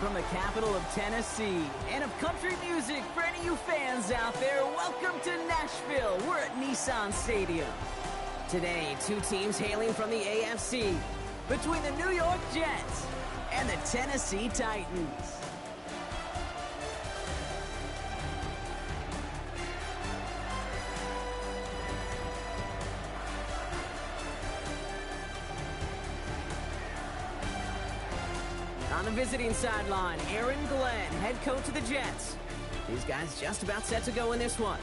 From the capital of Tennessee and of country music, for any of you fans out there, welcome to Nashville. We're at Nissan Stadium. Today, two teams hailing from the AFC, between the New York Jets and the Tennessee Titans. On the visiting sideline, Aaron Glenn, head coach of the Jets. These guys just about set to go in this one.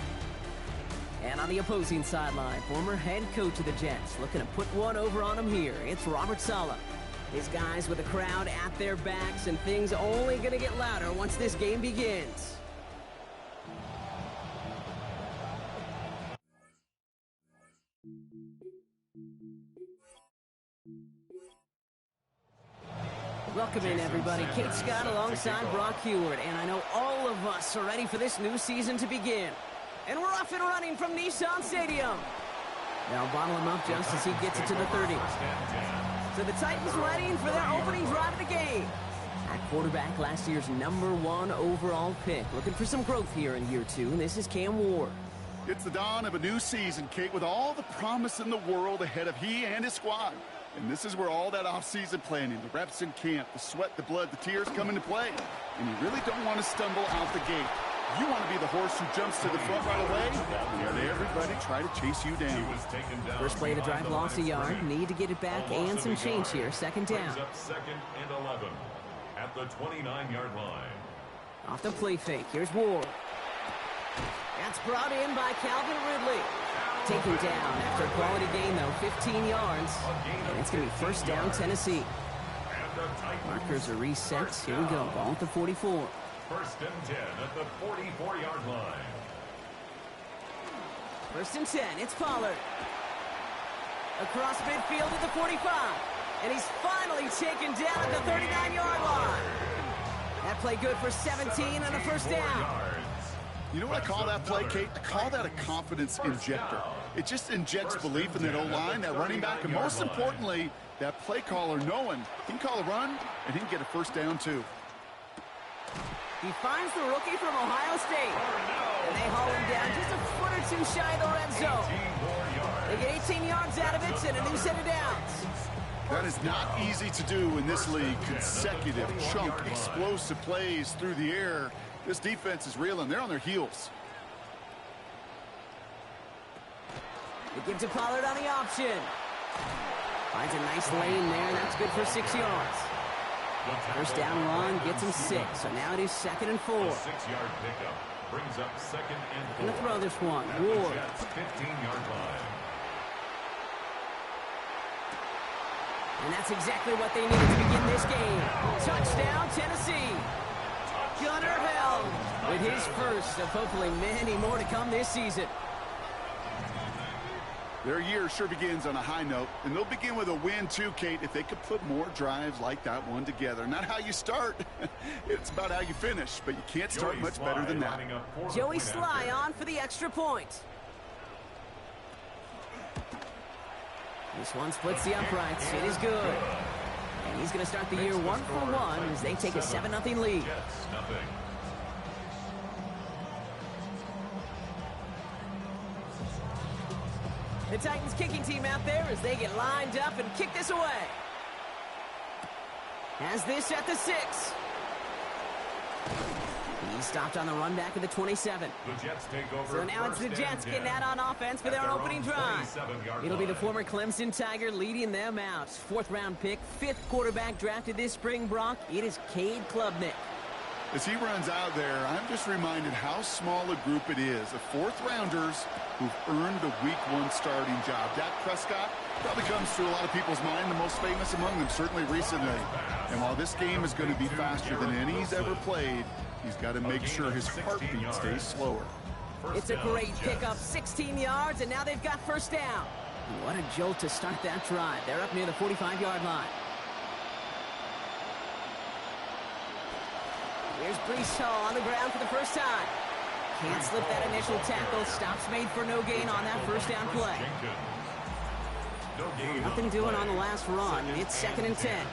And on the opposing sideline, former head coach of the Jets, looking to put one over on them here. It's Robert Saleh. These guys with the crowd at their backs, and things only going to get louder once this game begins. Welcome in, everybody. Kate Scott alongside Brock Heward, and I know all of us are ready for this new season to begin. And we're off and running from Nissan Stadium. They'll bottle him up just as he gets it to the 30. So the Titans ready for their opening drive of the game. At quarterback, last year's #1 overall pick. Looking for some growth here in year 2, and this is Cam Ward. It's the dawn of a new season, Kate, with all the promise in the world ahead of he and his squad. And this is where all that off-season planning, the reps in camp, the sweat, the blood, the tears come into play. And you really don't want to stumble out the gate. You want to be the horse who jumps to the front right away and let everybody try to chase you down. First play of the drive lost a yard. Need to get it back and some change here. Second down. Second and 11 at the 29-yard line. Off the play fake. Here's Ward. That's brought in by Calvin Ridley. Taken down after a quality gain, though, 15 yards. And it's going to be first down, Tennessee. Markers are reset. Here we go. Ball at the 44. First and 10 at the 44-yard line. First and 10. It's Pollard. Across midfield at the 45. And he's finally taken down at the 39-yard line. That play good for 17 and a first down. You know what I call that play, Kate? I call that a confidence injector. It just injects belief in that O-line, that running back, and most importantly, that play caller knowing he can call a run and he can get a first down, too. He finds the rookie from Ohio State. And they haul him down just a foot or two shy of the red zone. They get 18 yards out of it and a new set of downs. That is not easy to do in this league. Consecutive, chunk, explosive plays through the air. This defense is reeling. They're on their heels. They give to Pollard on the option. Finds a nice lane there, and that's good for 6 yards. First down run gets him 6. So now it is 2nd and 4. 6-yard pickup brings up 2nd and 4. Gonna throw this one. Ward. 15-yard line. And that's exactly what they needed to begin this game. Touchdown, Tennessee. Gunner held with his first of hopefully many more to come this season. Their year sure begins on a high note, and they'll begin with a win too, Kate, if they could put more drives like that one together. Not how you start, it's about how you finish, but you can't start much better than that. Joey Sly on for the extra point. This one splits the uprights. It is good. And he's going to start the year 1 for 1 as they take a 7-0 lead. The Titans kicking team out there as they get lined up and kick this away. Has this at the 6. He stopped on the run back at the 27. The Jets take over. So now it's the Jets getting out on offense for their opening drive. It'll be the former Clemson Tiger leading them out. 4th-round pick, 5th quarterback drafted this spring, Brock. It is Cade Klubnik. As he runs out there, I'm just reminded how small a group it is of 4th-rounders who've earned the Week 1 starting job. Dak Prescott probably comes to a lot of people's mind, the most famous among them, certainly recently. And while this game is going to be faster than any he's ever played, he's got to make sure his heartbeat stays slower. It's a great pickup, 16 yards, and now they've got first down. What a jolt to start that drive. They're up near the 45-yard line. Here's Breece Hall on the ground for the first time. Can't slip that initial tackle. Stops made for no gain on that first down play. Nothing doing on the last run. It's 2nd and 10.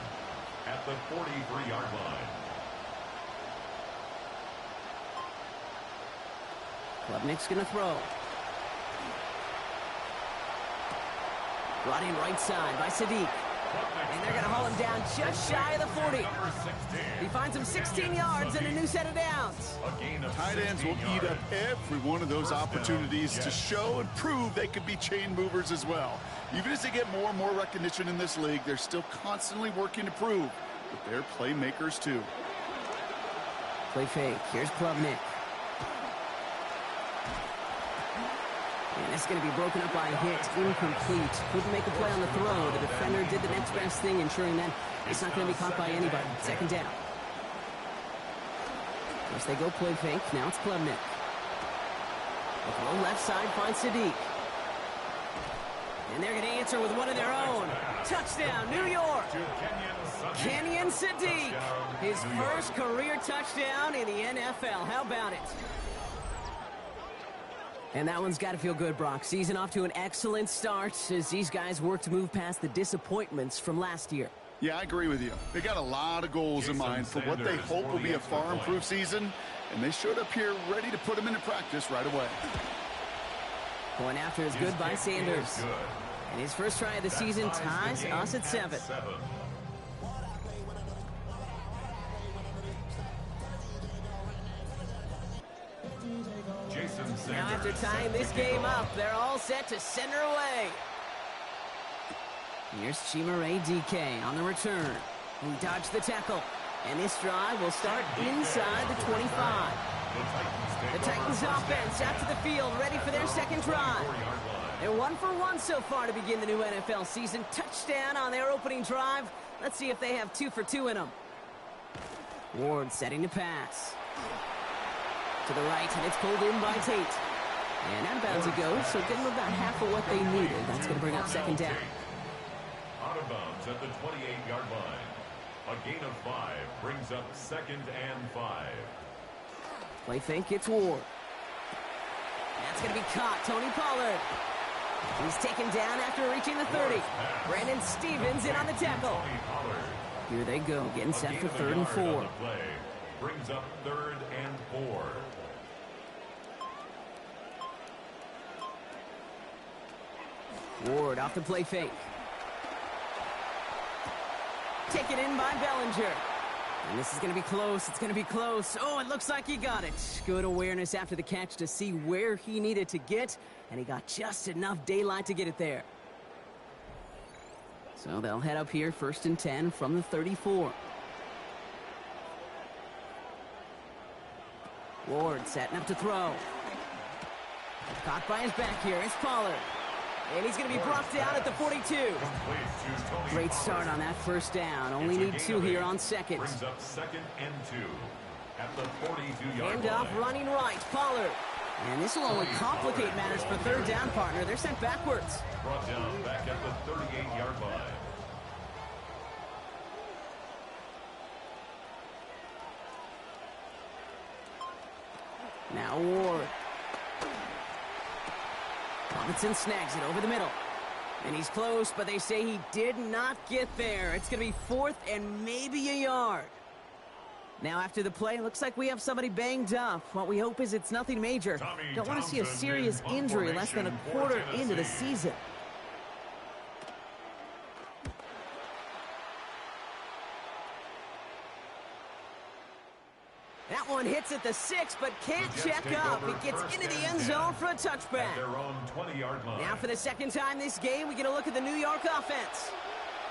At the 43-yard line. Klubnik's going to throw. Brought in right side by Sadiq. And they're going to haul him down just shy of the 40. He finds him 16 yards and a new set of downs. Tight ends will eat up every one of those opportunities to show and prove they could be chain movers as well. Even as they get more and more recognition in this league, they're still constantly working to prove that they're playmakers too. Play fake. Here's Klubnik. And it's going to be broken up by a hit. Incomplete. Couldn't make a play on the throw. The defender did the next best thing, ensuring that it's not going to be caught by anybody. Second down. First they go play fake. Now it's Klubnik. The throw left side finds Sadiq. And they're going to answer with one of their own. Touchdown, New York. Kenyon Sadiq. His first career touchdown in the NFL. How about it? And that one's got to feel good, Brock. Season off to an excellent start as these guys work to move past the disappointments from last year. Yeah, I agree with you. They got a lot of goals in mind for what they hope will be a far improved season, and they showed up here ready to put them into practice right away. Going after is good by Sanders. And his first try of the season ties us at 7. Now after tying this game up, they're all set to send her away. Here's Chimere DK on the return. He dodged the tackle. And this drive will start inside the 25. The Titans offense out to the field, ready for their second drive. They're 1 for 1 so far to begin the new NFL season. Touchdown on their opening drive. Let's see if they have 2 for 2 in them. Ward setting to pass. To the right, and it's pulled in by Tate. And out of bounds it goes, so give them about half of what they needed. That's going to bring up second down. Out of bounds at the 28-yard line. A gain of 5 brings up 2nd and 5. Play fake, it's Ward. That's going to be caught. Tony Pollard. He's taken down after reaching the 30. Brandon Stevens in on the tackle. Here they go, getting set for 3rd and 4. Brings up 3rd and 4. Ward off the play fake. Taken in by Bellinger. And this is going to be close. It's going to be close. Oh, it looks like he got it. Good awareness after the catch to see where he needed to get. And he got just enough daylight to get it there. So they'll head up here 1st and 10 from the 34. Ward setting up to throw. Caught by his back here. It's Pollard. And he's going to be brought down at the 42. Great start on that first down. Only need 2 here on second. Brings up 2nd and 2 at the 42-yard Hand off line. running right. Pollard. And this will only complicate matters for 3rd down, partner. They're sent backwards. Brought down back at the 38-yard line. Now Ward. Robinson snags it over the middle. And he's close, but they say he did not get there. It's going to be 4th and maybe a yard. Now after the play, it looks like we have somebody banged up. What we hope is it's nothing major. Don't want to see a serious injury less than a quarter into the season. That one hits at the 6, but can't check up. It gets into the end zone for a touchback. At their own 20-yard line. Now for the second time this game, we get a look at the New York offense.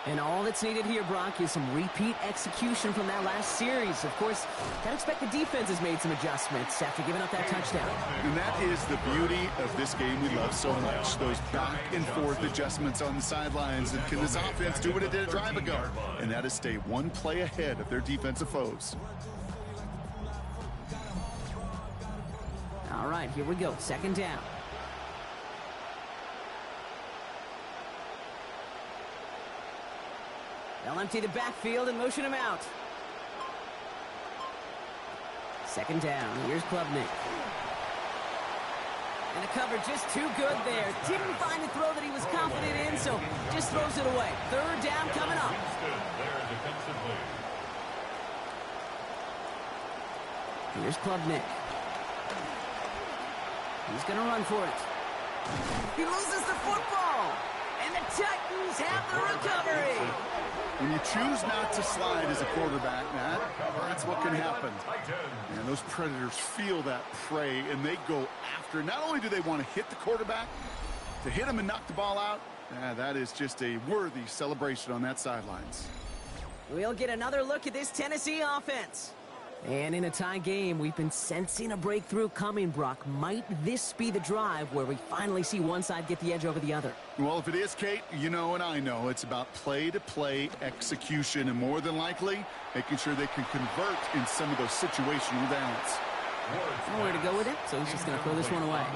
And all that's needed here, Brock, is some repeat execution from that last series. Of course, gotta expect the defense has made some adjustments after giving up that touchdown. And that is the beauty of this game we love so much. Those back and forth adjustments on the sidelines. And can this offense do what it did a drive ago? And that is stay one play ahead of their defensive foes. All right, here we go. Second down. They'll empty the backfield and motion him out. Second down. Here's Klubnik. And the cover just too good there. Didn't find the throw that he was confident in, so just throws it away. 3rd down coming up. Here's Klubnik. He's going to run for it. He loses the football. And the Titans have the recovery. When you choose not to slide as a quarterback, Matt, that's what can happen. And those Predators feel that prey, and they go after. Not only do they want to hit the quarterback, to hit him and knock the ball out, that is just a worthy celebration on that sidelines. We'll get another look at this Tennessee offense. And in a tie game, we've been sensing a breakthrough coming, Brock. Might this be the drive where we finally see one side get the edge over the other? Well, if it is, Kate, you know and I know it's about play-to-play execution, and more than likely, making sure they can convert in some of those situational downs. Nowhere to go with it, so he's just going to throw this one away.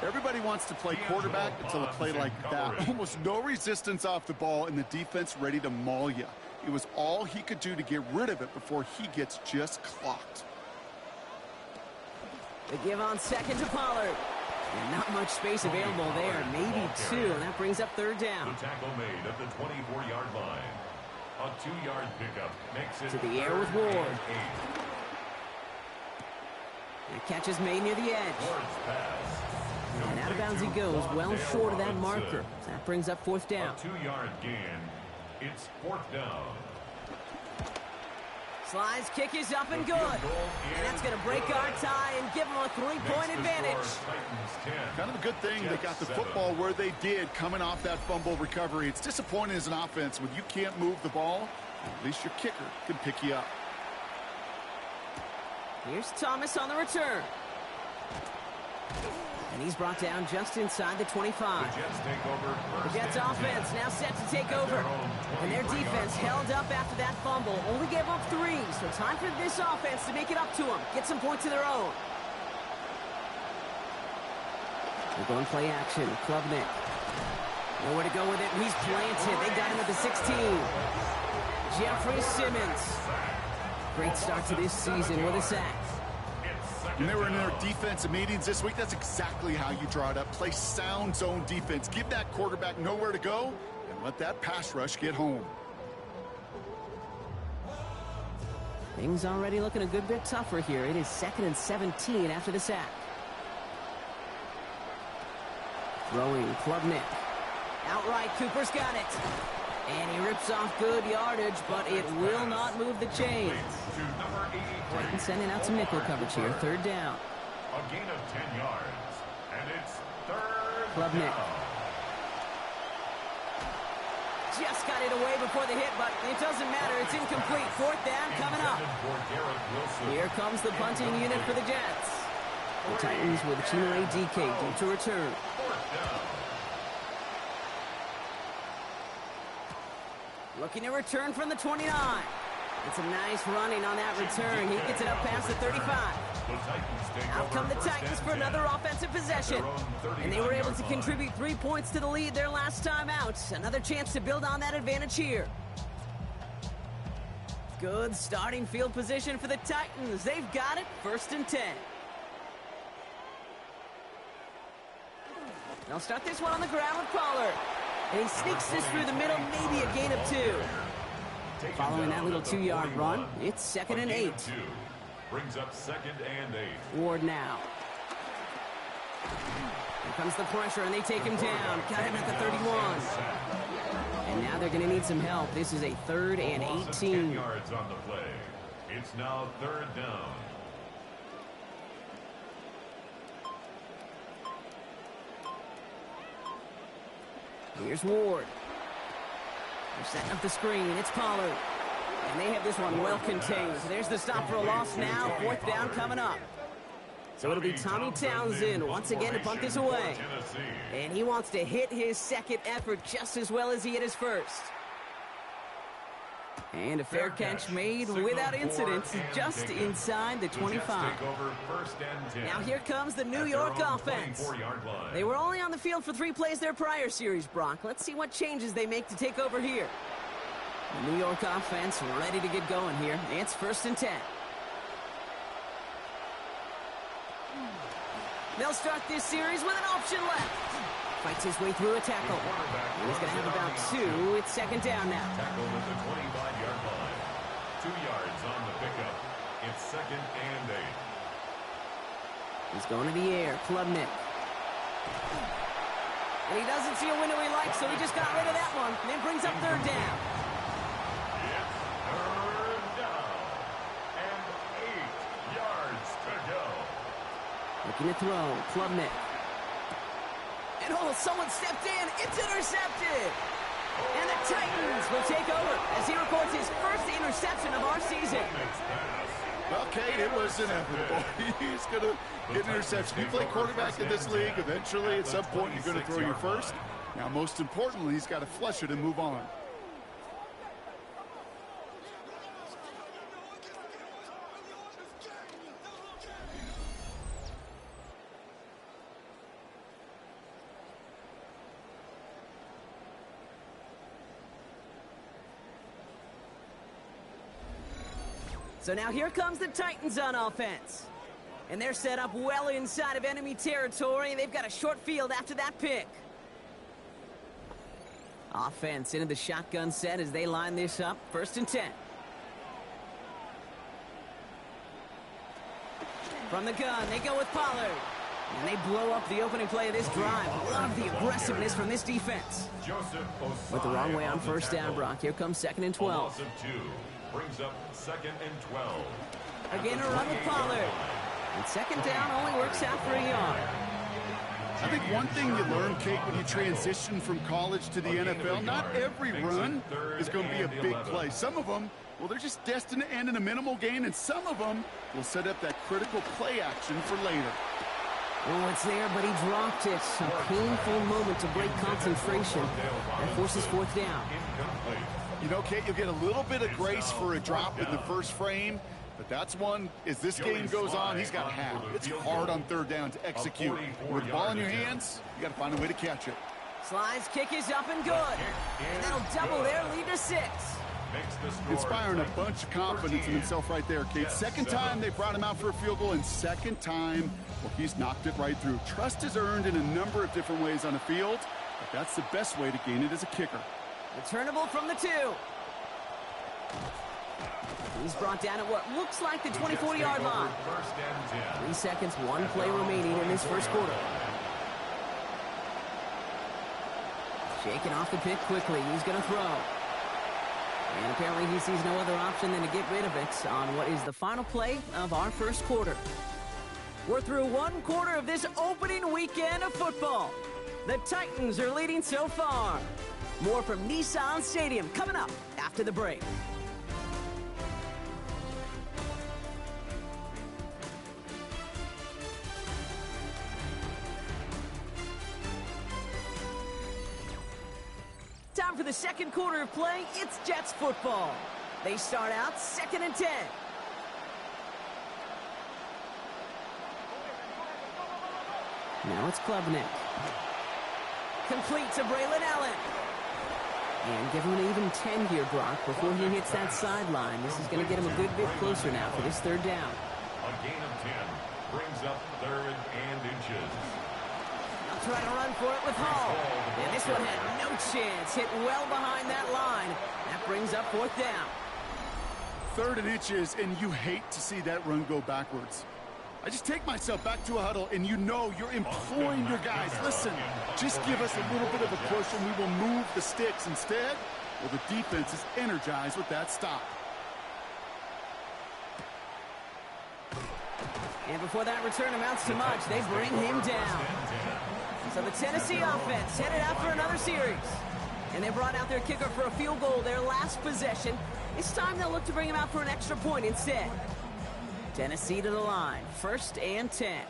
Everybody wants to play quarterback until a play like that. Almost no resistance off the ball, and the defense ready to maul you. It was all he could do to get rid of it before he gets just clocked. The give on second to Pollard. And not much space available there. Maybe two, and that brings up third down. The tackle made at the 24-yard line. A 2-yard pickup makes it to the air with Ward. The catch is made near the edge. And out of bounds he goes, well short of that marker. That brings up fourth down. A 2-yard gain. It's fourth down. Slide's kick is up and good. And that's going to break our tie and give them a 3-point advantage. Kind of a good thing they got the football where they did coming off that fumble recovery. It's disappointing as an offense when you can't move the ball. At least your kicker can pick you up. Here's Thomas on the return. And he's brought down just inside the 25. The Jets offense now set to take over. And their defense held up after that fumble. Only gave up 3, so time for this offense to make it up to them. Get some points of their own. They're going play action. Klubnik. Nowhere to go with it. He's planted. They got him at the 16. Jeffrey Simmons. Great start to this season with a sack. When they were in their defensive meetings this week, that's exactly how you draw it up. Play sound zone defense. Give that quarterback nowhere to go and let that pass rush get home. Things already looking a good bit tougher here. It is 2nd and 17 after the sack. Throwing Klubnik. Outright, Cooper's got it. And he rips off good yardage, but it will not move the chains. Titans sending out some nickel coverage here. Third down. A gain of 10 yards. And it's third Klubnik. down. Just got it away before the hit, but it doesn't matter. It's incomplete. Fourth down coming up. Here comes the punting unit for the Jets. The Titans with Chino DK due to return. Looking to return from the 29. It's a nice running on that return. He gets it up past the 35. Out come the Titans for another offensive possession. And they were able to contribute 3 points to the lead their last time out. Another chance to build on that advantage here. Good starting field position for the Titans. They've got it. 1st and 10. They'll start this one on the ground with Pollard. And he sneaks this through the middle, maybe a gain of 2. Following that little 2-yard run, it's 2nd and 8. Brings up 2nd and 8. Ward now. Here comes the pressure, and they take him down. Got him at the 31. And now they're going to need some help. This is a 3rd and 18. 10 yards on the play. It's now 3rd down. Here's Ward. They're setting up the screen. It's Pollard. And they have this one well contained. So there's the stop for a loss now. 4th down coming up. So it'll be Tommy Townsend once again to punt this away. And he wants to hit his 2nd effort just as well as he hit his 1st. And a fair catch made without incident just inside the 25. Now here comes the New York offense. They were only on the field for 3 plays their prior series, Brock. Let's see what changes they make to take over here. The New York offense ready to get going here. It's 1st and 10. They'll start this series with an option left. Fights his way through a tackle. And he's going to have about 2. It's 2nd down now. Tackle at the 25-yard line. 2 yards on the pickup. It's 2nd and 8. He's going to the air. Klubnik. And he doesn't see a window he likes, so he just got rid of that one. And then brings up third down. It's third down. And 8 yards to go. Looking to throw. Klubnik. And someone stepped in. It's intercepted. And the Titans will take over as he records his first interception of our season. Well, Kate, it was inevitable. He's going to get an interception. You play quarterback in this league. Eventually, at some point, you're going to throw your first. Now, most importantly, he's got to flush it and move on. So now here comes the Titans on offense. And they're set up well inside of enemy territory. They've got a short field after that pick. Offense into the shotgun set as they line this up. 1st and 10. From the gun, they go with Pollard. And they blow up the opening play of this drive. Love the aggressiveness from this defense. Went the wrong way on 1st down, Brock. Here comes 2nd and 12. Brings up 2nd and 12. Again, a run with Pollard. And 2nd down only works out for a yard. I think one thing you learn, Kate, when you transition from college to the NFL, not every run is going to be a big play. Some of them, well, they're just destined to end in a minimal gain, and some of them will set up that critical play action for later. Oh, it's there, but he dropped it. A painful moment to break concentration. That forces 4th down. You know, Kate, you'll get a little bit of grace for a drop in the first frame, but that's one, as this game goes on, he's got to have. It's hard on 3rd down to execute. With the ball in your hands, you got to find a way to catch it. Slides kick is up and good. And that'll double their lead to 6. Inspiring a bunch of confidence in himself right there, Kate. 2nd time they brought him out for a field goal, and 2nd time, well, he's knocked it right through. Trust is earned in a number of different ways on the field, but that's the best way to gain it as a kicker. Returnable from the 2. He's brought down at what looks like the 24-yard line. 3 seconds, 1 play remaining in this first quarter. Shaking off the pick quickly. He's going to throw. And apparently he sees no other option than to get rid of it on what is the final play of our first quarter. We're through 1 quarter of this opening weekend of football. The Titans are leading so far. More from Nissan Stadium coming up after the break. Time for the second quarter of play. It's Jets football. They start out 2nd and 10. Now it's Klubnik. Complete to Braylon Allen. And give him an even 10 here, Brock, before he hits that sideline. This is going to get him a good bit closer now for this 3rd down. A gain of 10 brings up 3rd and inches. They'll try to run for it with Hall. And this one had no chance. Hit well behind that line. That brings up 4th down. 3rd and inches, and you hate to see that run go backwards. I just take myself back to a huddle, and you know you're imploring your guys, listen, just give us a little bit of a push, and we will move the sticks. Instead, well, the defense is energized with that stop. And before that return amounts to much, they bring him down. So the Tennessee offense headed out for another series. And they brought out their kicker for a field goal their last possession. This time they'll look to bring him out for an extra point instead. Tennessee to the line, 1st and 10.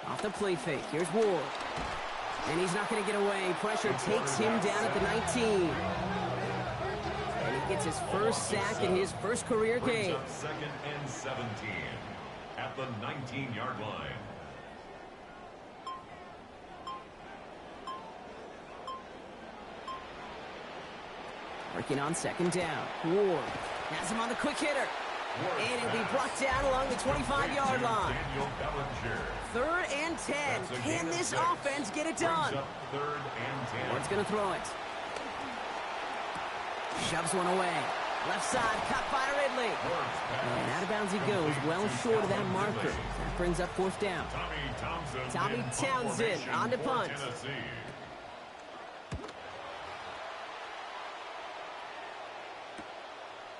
Off the play fake, here's Ward. And he's not going to get away. Pressure takes him down at the 19. And he gets his first sack in his first career game. 2nd and 17 at the 19-yard line. Working on 2nd down. Ward has him on the quick hitter. And he'll be brought down along the 25-yard line. 3rd and 10. Can this offense get it done? 3rd and 10. Ward's going to throw it. Shoves one away. Left side, cut by Ridley. And out of bounds he goes, well short of that marker. That brings up fourth down. Tommy Townsend on to punt.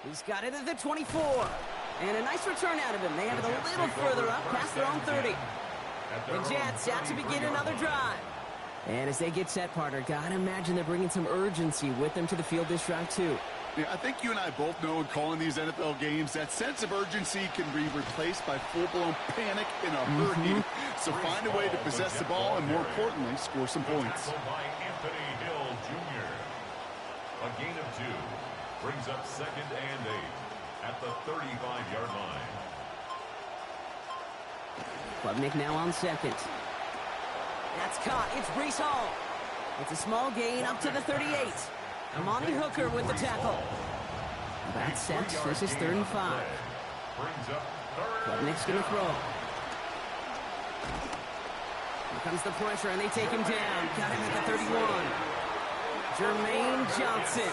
He's got it at the 24. And a nice return out of him. They have it a little further up, past their own 30. The Jets out to begin another drive. And as they get set, partner, gotta imagine they're bringing some urgency with them to the field this drive, too. Yeah, I think you and I both know in calling these NFL games that sense of urgency can be replaced by full-blown panic in a hurry. So find a way to possess the ball and, more importantly, score some points. By Anthony Hill Jr. A gain of 2 brings up 2nd and 8 at the 35-yard line. Klubnik now on second. That's caught. It's Breece Hall. It's a small gain up to the 38. Amani Hooker with the tackle. About set. This is 3rd and 5. Klubnik's going to throw. Here comes the pressure, and they take him down. Got him at the 31. Jermaine Johnson.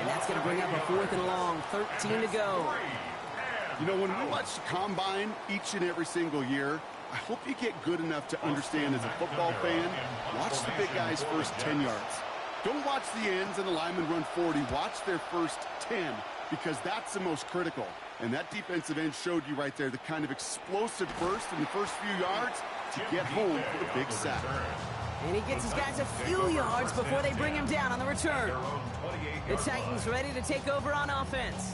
And that's going to bring up a 4th and long. 13 to go. You know, when we watch the Combine each and every single year, I hope you get good enough to understand as a football fan, watch the big guys' first 10 yards. Don't watch the ends and the linemen run 40. Watch their first 10, because that's the most critical. And that defensive end showed you right there the kind of explosive burst in the first few yards to get home for the big sack. And he gets his guys a few yards before they bring him down on the return. The Titans ready to take over on offense.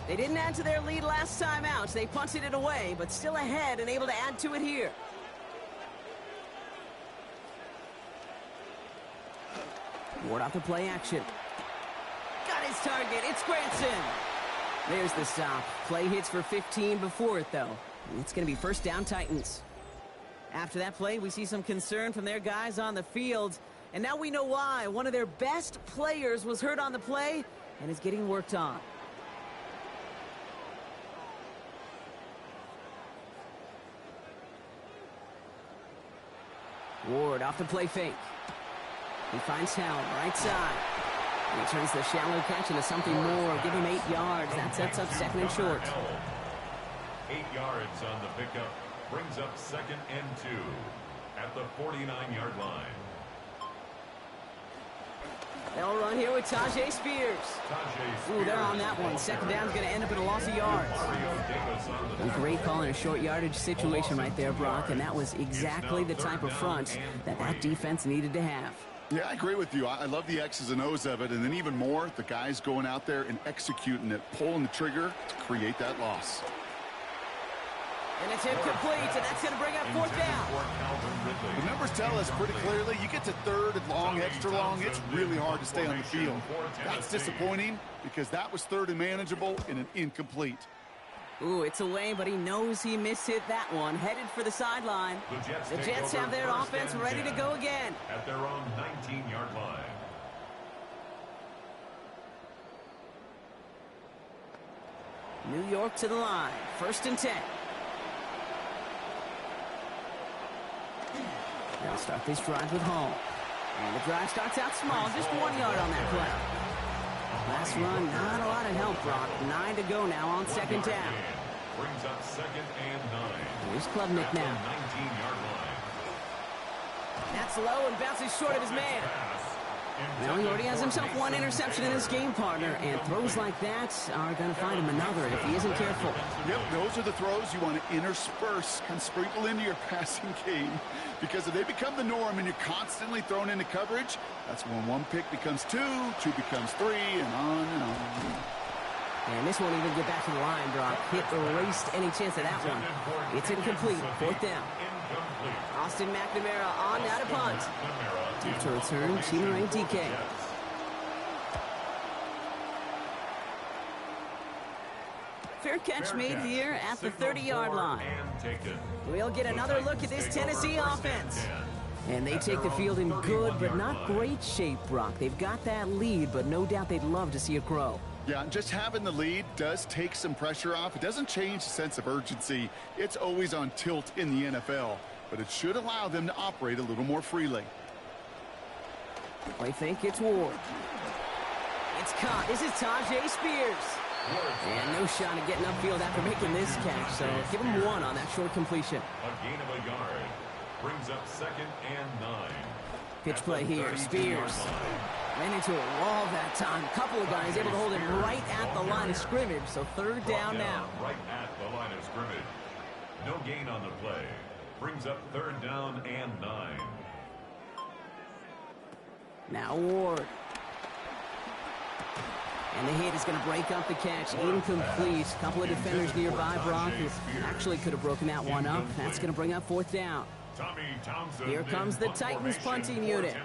They didn't add to their lead last time out. They punted it away, but still ahead and able to add to it here. Ward off the play action. Got his target. It's Granson. There's the stop. Play hits for 15 before it, though. It's going to be first down Titans. After that play, we see some concern from their guys on the field. And now we know why. One of their best players was hurt on the play and is getting worked on. Ward off the play fake. He finds Howell, right side. And he turns the shallow catch into something more. Give him 8 yards. That sets up 2nd and short. 8 yards on the pickup. Brings up 2nd and 2 at the 49-yard line. They'll run here with Tajay Spears. Ooh, they're on that one. 2nd down's going to end up in a loss of yards. A great call in a short yardage situation right there, Brock, and that was exactly the type of front that defense needed to have. Yeah, I agree with you. I love the X's and O's of it, and then even more, the guys going out there and executing it, pulling the trigger to create that loss. And it's incomplete, and that's going to bring up 4th down. The numbers tell us pretty clearly, you get to 3rd and long, extra long, it's really hard to stay on the field. That's disappointing because that was 3rd and manageable and an incomplete. Ooh, it's away, but he knows he mishit that one. Headed for the sideline. The Jets have their offense ready to go again. At their own 19-yard line. New York to the line. 1st and 10. They'll start this drive with Hall. And the drive starts out small, just 1 yard on that play. Last run, not a lot of help, Brock. 9 to go now on 2nd down. Brings up 2nd and 9. Here's Klubnik now. 19-yard line. That's low and bounces short of his man. Well, he already has himself 1 interception in this game, partner, and throws like that are going to find him another if he isn't careful. Yep, those are the throws you want to intersperse and sprinkle into your passing game, because if they become the norm and you're constantly thrown into coverage, that's when 1 pick becomes 2, 2 becomes 3, and on and on. And this won't even get back to the line, Brock. Hit erased any chance of that one. It's incomplete. 4th down. Austin McNamara on now to punt. To return, Chimere DK. Fair catch made here at the 30-yard line. We'll get another look at this Tennessee offense. And they take the field in good but not great shape, Brock. They've got that lead, but no doubt they'd love to see it grow. Yeah, just having the lead does take some pressure off. It doesn't change the sense of urgency. It's always on tilt in the NFL, but it should allow them to operate a little more freely. They think it's Ward. It's caught. This is Tajay Spears. And no shot at getting upfield after making this catch, so give him 1 on that short completion. A gain of a yard. Brings up 2nd and 9. Pitch play here. Spears ran into a wall that time. A couple of guys able to hold him right at the line of scrimmage, so 3rd down now. Right at the line of scrimmage. No gain on the play. Brings up 3rd down and 9. Now Ward. And the hit is going to break up the catch. Incomplete. A couple of defenders nearby, Brock, who actually could have broken that one up. That's going to bring up 4th down. Here comes the Titans punting unit.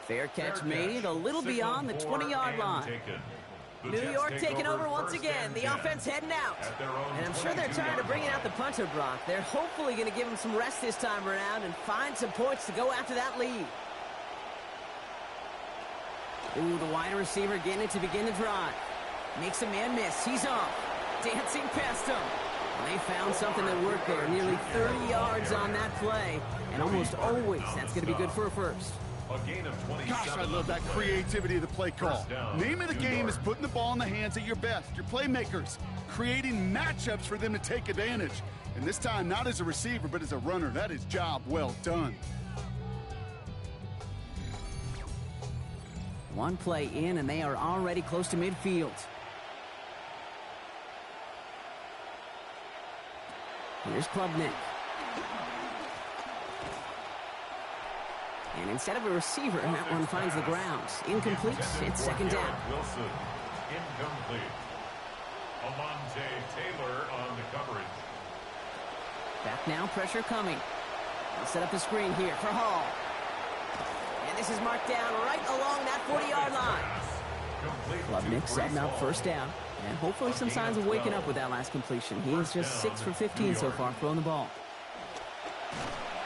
Fair catch made a little beyond the 20-yard line. New York taking over once again. The offense heading out. And I'm sure they're tired of bringing out the punter, Brock. They're hopefully going to give him some rest this time around and find some points to go after that lead. Ooh, the wide receiver getting it to begin the drive. Makes a man miss. He's off. Dancing past him. And they found something that worked there. Nearly 30 yards on that play. And almost always that's going to be good for a first. Gosh, I love that creativity of the play call. Name of the game is putting the ball in the hands of your best, your playmakers, creating matchups for them to take advantage. And this time, not as a receiver, but as a runner. That is job well done. One play in, and they are already close to midfield. Here's Klubnik. And instead of a receiver, that one finds the ground. Incomplete. It's 2nd down. Wilson, incomplete. Alontae Taylor on the coverage. Back now, pressure coming. They'll set up the screen here for Hall. And this is marked down right along that 40-yard line. Klubnik setting up 1st down. And hopefully some signs of waking up with that last completion. He is just 6 for 15 so far throwing the ball.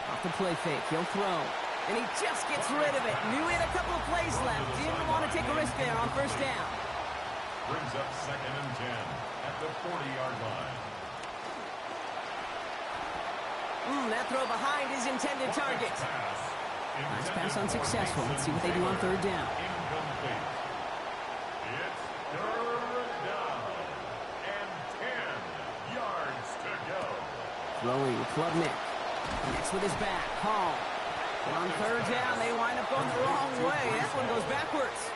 Off the play fake. He'll throw. And he just gets rid of it. Knew he had a couple of plays left. Didn't want to take a risk there on 1st down. Brings up 2nd and 10 at the 40-yard line. That throw behind his intended target. Nice pass unsuccessful. Let's see what they do on 3rd down. Incomplete. It's 3rd down and 10 yards to go. Throwing Klubnik. Next with his back. Hall. On 3rd down, they wind up going the wrong way. That one goes backwards.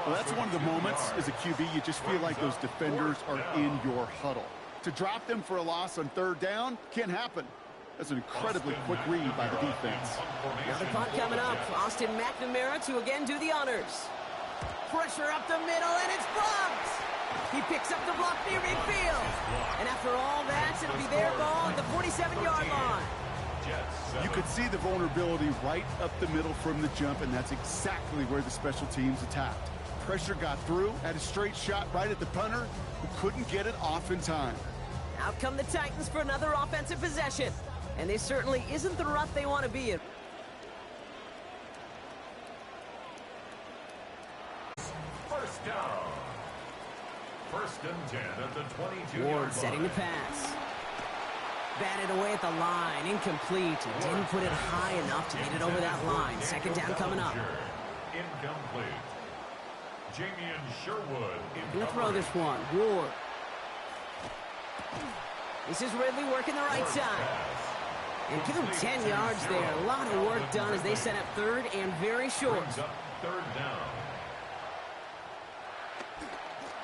Well, that's one of the moments as a QB you just feel like those defenders are in your huddle. To drop them for a loss on 3rd down can't happen. That's an incredibly quick read by the defense. Another punt coming up. Austin McNamara to again do the honors. Pressure up the middle, and it's blocked. He picks up the block near midfield. And after all that, it'll be their ball at the 47-yard line. You could see the vulnerability right up the middle from the jump, and that's exactly where the special teams attacked. Pressure got through, had a straight shot right at the punter, who couldn't get it off in time. Out come the Titans for another offensive possession. And this certainly isn't the rut they want to be in. 1st down. 1st and 10 at the 22-yard line. Ward setting the pass. Batted away at the line. Incomplete. He didn't put it high enough to get it over that line. 2nd down coming up. Incomplete. Jamian Sherwood. Gonna throw this one. Ward. This is Ridley working the right side. And give him 10 yards there. A lot of work done as they set up 3rd and very short. 3rd down.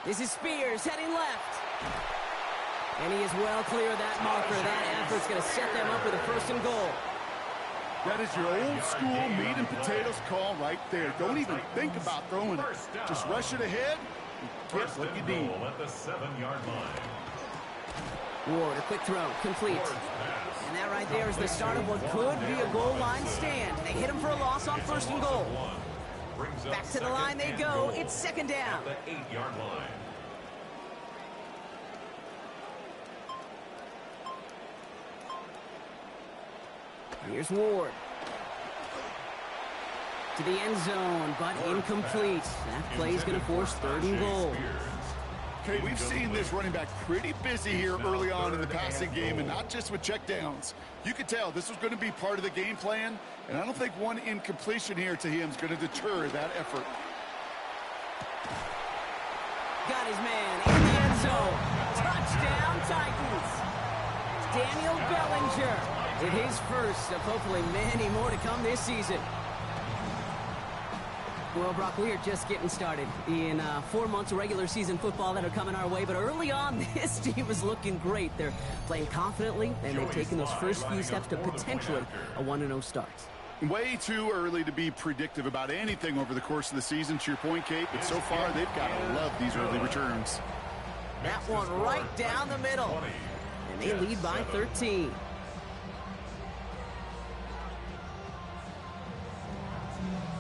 This is Spears heading left. And he is well clear of that marker. That effort's going to set them up with a 1st and goal. That is your old school meat and potatoes call right there. Don't even think about throwing it. Just rush it ahead and get what you need. At the 7-yard line. Ward, a quick throw, complete. And that right there is the start of what could be a goal line stand. They hit him for a loss on 1st and goal. Back to the line they go. It's 2nd down. At the 8-yard line. Here's Ward. To the end zone, but incomplete. That play is going to force 3rd and goal. Okay, we've seen this running back pretty busy here early on in the passing game, and not just with checkdowns. You could tell this was going to be part of the game plan, and I don't think one incompletion here to him is going to deter that effort. Got his man in the end zone. Touchdown, Titans. Daniel Bellinger with his first of hopefully many more to come this season. Well, Brock, we are just getting started in 4 months of regular season football that are coming our way. But early on, this team is looking great. They're playing confidently, and they're taking those first few steps to potentially a 1-0 start. Way too early to be predictive about anything over the course of the season, to your point, Kate. But so far, they've got to love these early returns. That one right down the middle. And they lead by 13.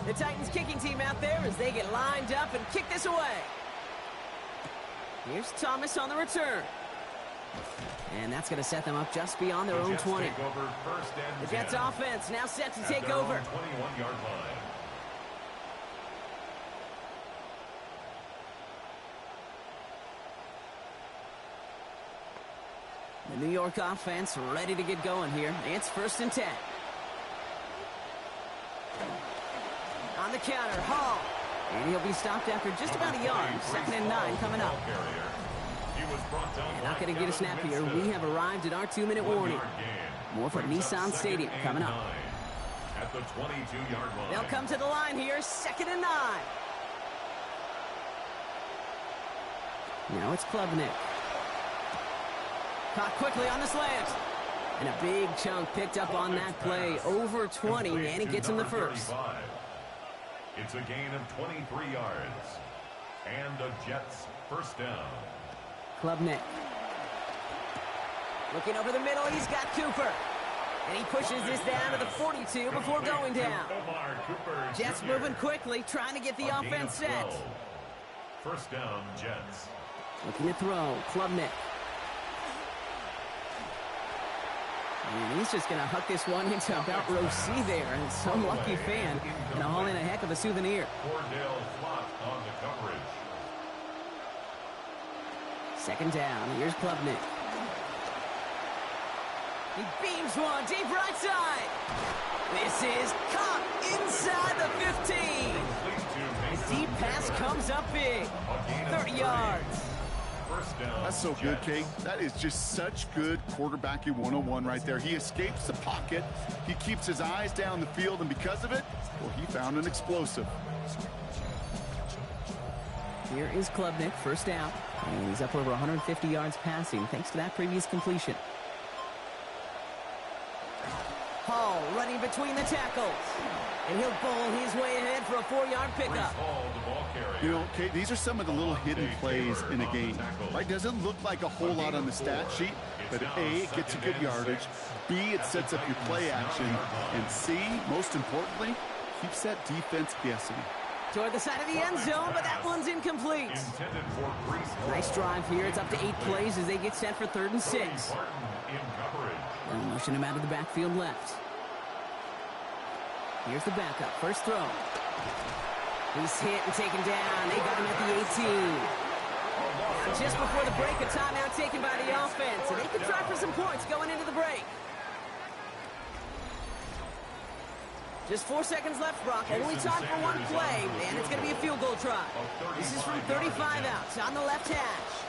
The Titans kicking team out there as they get lined up and kick this away. Here's Thomas on the return. And that's going to set them up just beyond their own 20. The Jets offense now set to take over. 21-yard line. The New York offense ready to get going here. It's 1st and 10. On the counter, Hall. And he'll be stopped after just about a yard. 2nd and 9 coming up. And not going to get a snap here. We have arrived at our 2-minute warning. More from Nissan Stadium coming up. At the 22-yard line. They'll come to the line here. 2nd and 9. Now it's Klubnik. Caught quickly on the slant. And a big chunk picked up on that play. Over 20, and he gets him the first. It's a gain of 23 yards. And the Jets first down. Klubnik. Looking over the middle, he's got Cooper. And he pushes this down to the 42 before going down. Jets moving quickly, trying to get the offense set. First down, Jets. Looking to throw, Klubnik. And he's just going to huck this one into about row C there. And some lucky fan going to haul in a heck of a souvenir. Cordell Flott on the coverage. 2nd down. Here's Klubnik. He beams one deep right side. This is caught inside the 15. The deep pass comes up big. 30 yards. That's so good, Kate. That is just such good quarterbacking 101 right there. He escapes the pocket. He keeps his eyes down the field, and because of it, well, he found an explosive. Here is Klubnik, 1st down. And he's up over 150 yards passing thanks to that previous completion. Hall running between the tackles. And he'll bowl his way ahead for a 4-yard pickup. You know, Kate, these are some of the little hidden plays in a game. Right? Doesn't look like a whole lot on the stat sheet, but A, it gets you good yardage. B, it sets up your play action. And C, most importantly, keeps that defense guessing. Toward the side of the end zone, but that one's incomplete. Nice drive here. It's up to 8 plays as they get set for 3rd and 6. They'll motion him out of the backfield left. Here's the backup. First throw. He's hit and taken down. They got him at the 18. Now, just before the break, a timeout taken by the offense. And they can try for some points going into the break. Just 4 seconds left, Brock. Only time for one play, and it's going to be a field goal try. This is from 35 outs on the left hash.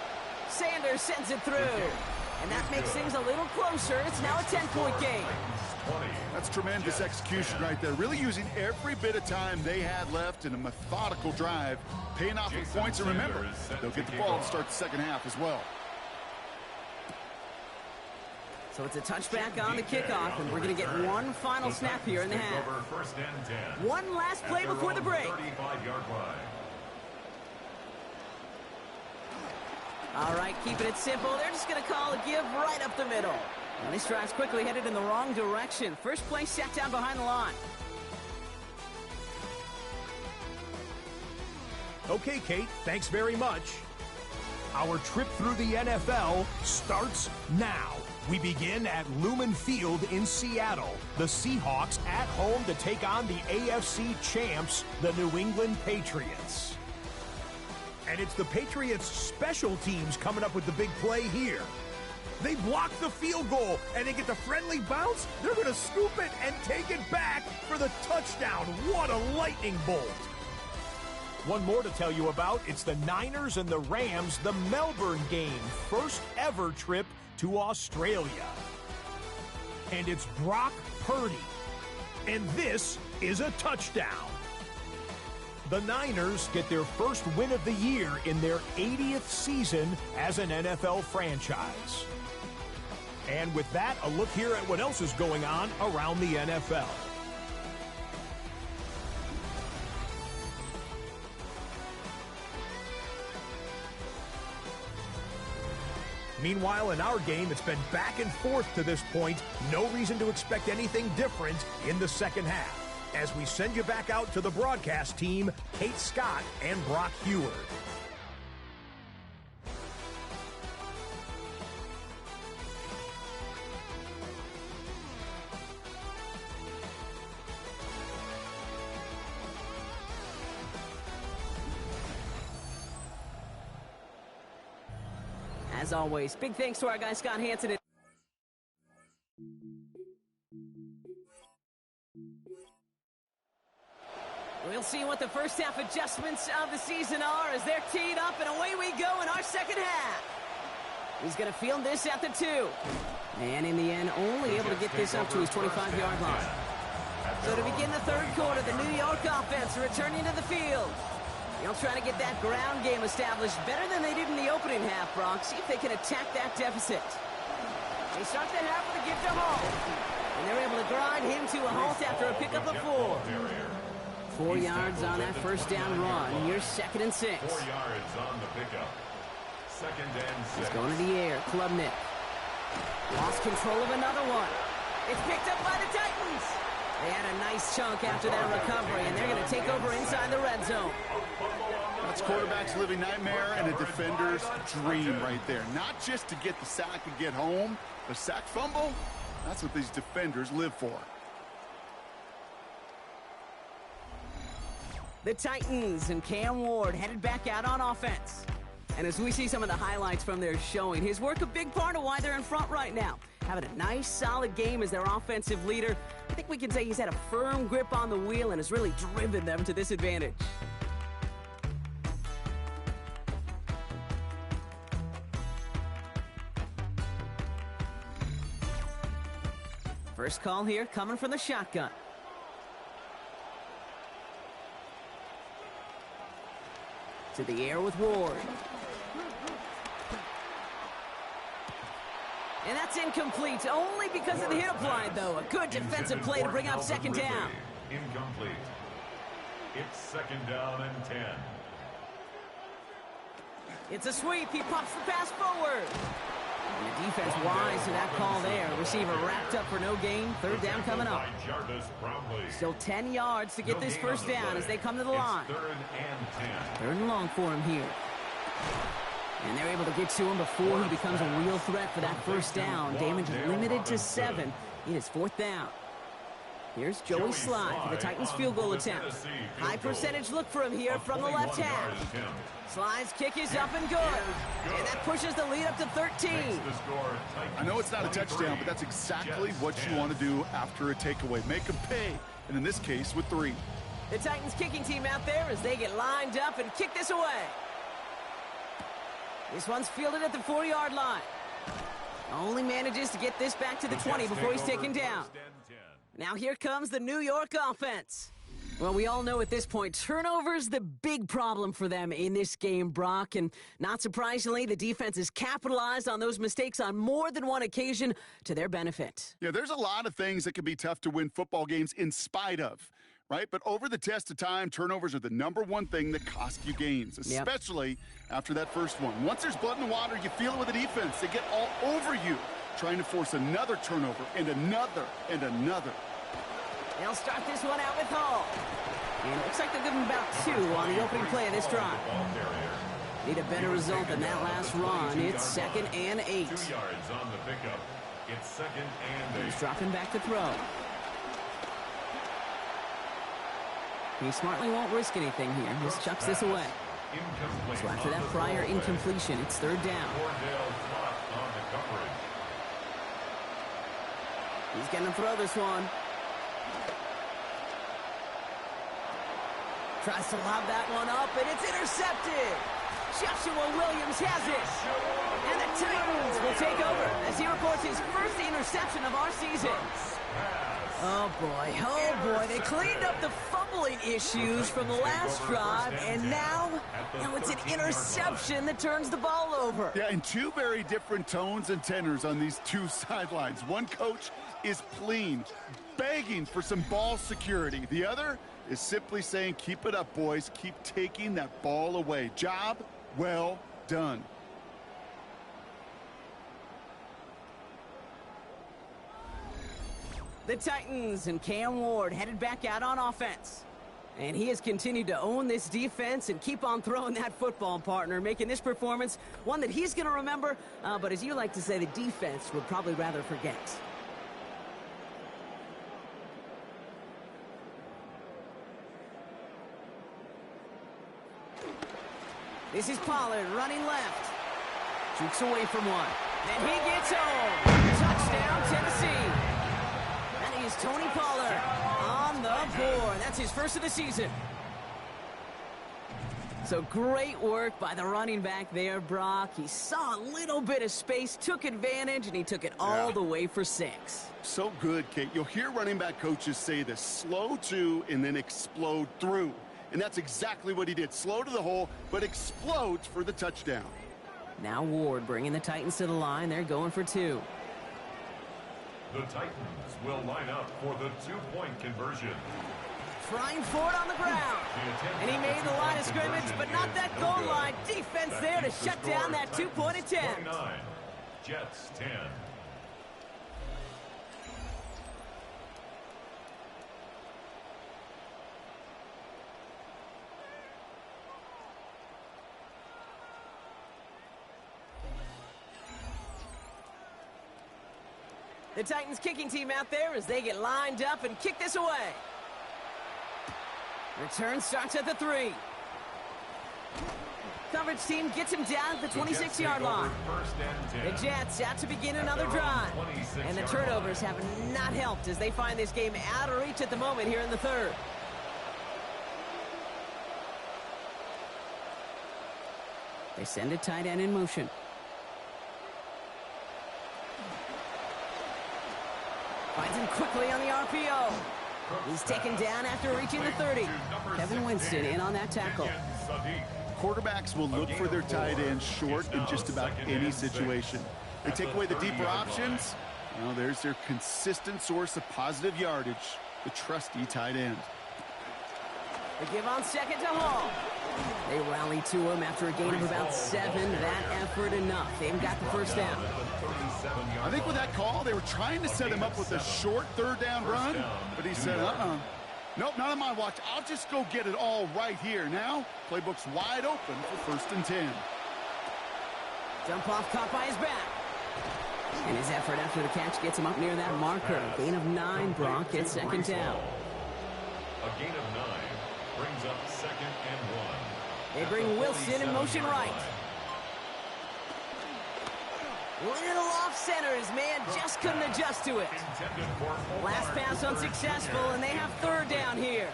Sanders sends it through. And that makes things a little closer. It's now a 10-point game. That's tremendous execution right there. Really using every bit of time they had left in a methodical drive, paying off with points. And remember, they'll get the ball to start the second half as well. So it's a touchback on the kickoff, and we're going to get one final snap here in the half. One last play before the break. All right, keeping it simple. They're just going to call a give right up the middle. And this drive's quickly headed in the wrong direction. First play set down behind the line. Okay, Kate, thanks very much. Our trip through the NFL starts now. We begin at Lumen Field in Seattle. The Seahawks at home to take on the AFC champs, the New England Patriots. And it's the Patriots' special teams coming up with the big play here. They block the field goal, and they get the friendly bounce. They're going to scoop it and take it back for the touchdown. What a lightning bolt. One more to tell you about. It's the Niners and the Rams, the Melbourne game. First ever trip to Australia. And it's Brock Purdy. And this is a touchdown. The Niners get their first win of the year in their 80th season as an NFL franchise. And with that, a look here at what else is going on around the NFL. Meanwhile, in our game, it's been back and forth to this point. No reason to expect anything different in the second half. As we send you back out to the broadcast team, Kate Scott and Brock Heward. As always, big thanks to our guy Scott Hansen. We'll see what the first half adjustments of the season are as they're teed up, and away we go in our second half. He's going to field this at the 2. And in the end, only able to get this up to his 25-yard line. So to begin the third quarter, the New York offense returning to the field. They'll try to get that ground game established better than they did in the opening half, Brock. See if they can attack that deficit. They start the half with a give to Hall. And they're able to grind him to a halt after a pickup of 4. 4 yards on that first down run. Here's 2nd and 6. 4 yards on the pickup. 2nd and 6. He's going to the air. Klubnik. Lost control of another one. It's picked up by the Titans. They had a nice chunk after that recovery, and they're going to take over inside the red zone. That's quarterback's living nightmare and a defender's dream right there. Not just to get the sack and get home, the sack fumble, that's what these defenders live for. The Titans and Cam Ward headed back out on offense. And as we see some of the highlights from their showing, his work a big part of why they're in front right now. Having a nice, solid game as their offensive leader. I think we can say he's had a firm grip on the wheel and has really driven them to this advantage. First call here coming from the shotgun. To the air with Ward. And that's incomplete, only because of the hit applied, though. A good defensive play to bring up 2nd down. Incomplete. It's 2nd down and 10. It's a sweep. He pops the pass forward. And the defense wise to that call there. Receiver wrapped up for no gain. 3rd down coming up. Still 10 yards to get this first down as they come to the line. 3rd and 10. 3rd and long for him here. And they're able to get to him before he becomes a real threat for that first down. Damage limited to 7. It is 4th down. Here's Joey Slye for the Titans field goal attempt. High percentage look for him here from the left hash. Slye's kick is up and good. And that pushes the lead up to 13. I know it's not a touchdown, but that's exactly what you want to do after a takeaway. Make them pay, and in this case with 3. The Titans kicking team out there as they get lined up and kick this away. This one's fielded at the 4-yard line. Only manages to get this back to the 20 before he's taken down. Now here comes the New York offense. Well, we all know at this point, turnovers the big problem for them in this game, Brock. And not surprisingly, the defense has capitalized on those mistakes on more than one occasion to their benefit. Yeah, there's a lot of things that can be tough to win football games in spite of, right? But over the test of time, turnovers are the #1 thing that cost you games, especially after that first one. Once there's blood in the water, you feel it with the defense. They get all over you, trying to force another turnover and another and another. They'll start this one out with Hall. And it looks like they'll give him about 2 on the opening play of this drive. Need a better result than that last run. It's 2nd and 8. 2 yards on the pickup. It's 2nd and 8. He's dropping back to throw. He smartly won't risk anything here. Just chucks this away. Incomplete. So after that prior incompletion, it's third down. Cordell Flott on the coverage. He's going to throw this one. Tries to lob that one up, and it's intercepted. Joshua Williams has it. And the Titans will take over as he reports his first interception of our season. Oh boy, they cleaned up the fumbling issues from the last drive, and now it's an interception that turns the ball over. Yeah, and two very different tones and tenors on these two sidelines. One coach is pleading, begging for some ball security. The other is simply saying, keep it up, boys. Keep taking that ball away. Job well done. The Titans and Cam Ward headed back out on offense. And he has continued to own this defense and keep on throwing that football, partner, making this performance one that he's going to remember, but as you like to say, the defense would probably rather forget. This is Pollard running left. Jukes away from one. Then he gets home. Touchdown, Tennessee. That is Tony Pollard on the board. That's his first of the season. So great work by the running back there, Brock. He saw a little bit of space, took advantage, and he took it all the way for 6. So good, Kate. You'll hear running back coaches say this: slow to and then explode through. And that's exactly what he did. Slow to the hole, but explodes for the touchdown. Now Ward bringing the Titans to the line. They're going for 2. The Titans will line up for the 2-point conversion. Trying for it on the ground. And he made the line of scrimmage, but not that goal line. Defense there to shut down that 2-point attempt. 29, Jets 10. The Titans kicking team out there as they get lined up and kick this away. Return starts at the 3. Coverage team gets him down at the 26-yard line. The Jets out to begin another drive. And the turnovers have not helped as they find this game out of reach at the moment here in the 3rd. They send a tight end in motion. Finds him quickly on the RPO. He's taken down after reaching the 30. Kevin Winston in on that tackle. Quarterbacks will look for their tight ends short in just about any situation. They take away the deeper options. Well, there's their consistent source of positive yardage, the trusty tight end. They give on second to Hall. They rally to him after a gain of about 7. That effort enough. They haven't got the first down. I think with that call, they were trying to set him up with a short 3rd down run, but he said, nope, not on my watch. I'll just go get it all right here. Now, playbook's wide open for 1st and 10. Jump off caught by his back. And his effort after the catch gets him up near that marker. Gain of 9, Brock gets second down. A gain of 9 brings up 2nd and 1. They bring Wilson in motion right. Little off center. His man just couldn't adjust to it. Last pass unsuccessful, and they have 3rd down here.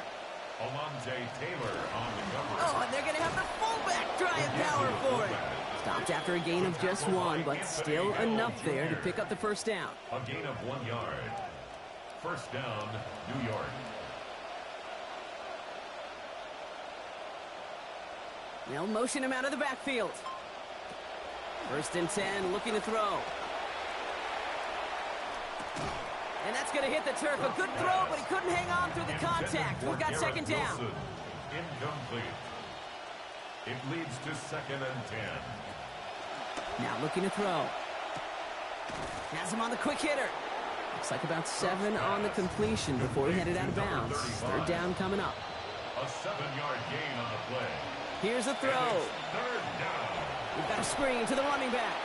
Alontae Taylor on the cover. Oh, and they're going to have the fullback trying power for it. Stopped after a gain of just 1, but still enough there to pick up the first down. A gain of 1 yard. First down, New York. They'll motion him out of the backfield. 1st and 10, looking to throw. And that's going to hit the turf. A good throw, but he couldn't hang on through the contact. We've got second down. Incomplete. It leads to 2nd and 10. Now looking to throw. Has him on the quick hitter. Looks like about 7 on the completion before he headed out of bounds. 3rd down coming up. A 7-yard gain on the play. Here's a throw. 3rd down. We've got a screen to the running back.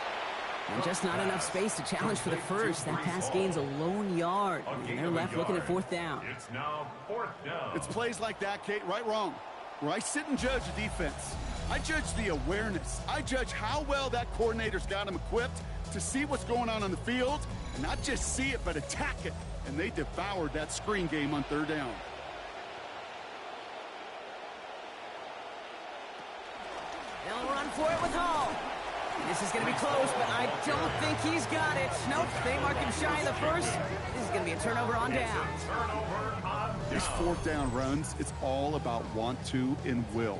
And just not enough space to challenge for the first. That pass gains a lone yard. And they're left looking at 4th down. It's now 4th down. It's plays like that, Kate, right, wrong, where I sit and judge the defense. I judge the awareness. I judge how well that coordinator's got him equipped to see what's going on the field, and not just see it, but attack it. And they devoured that screen game on third down. They'll run for it with Hall. This is going to be close, but I don't think he's got it. Nope, they mark him shy of the first. This is going to be a turnover on down. These fourth down runs, it's all about want to and will.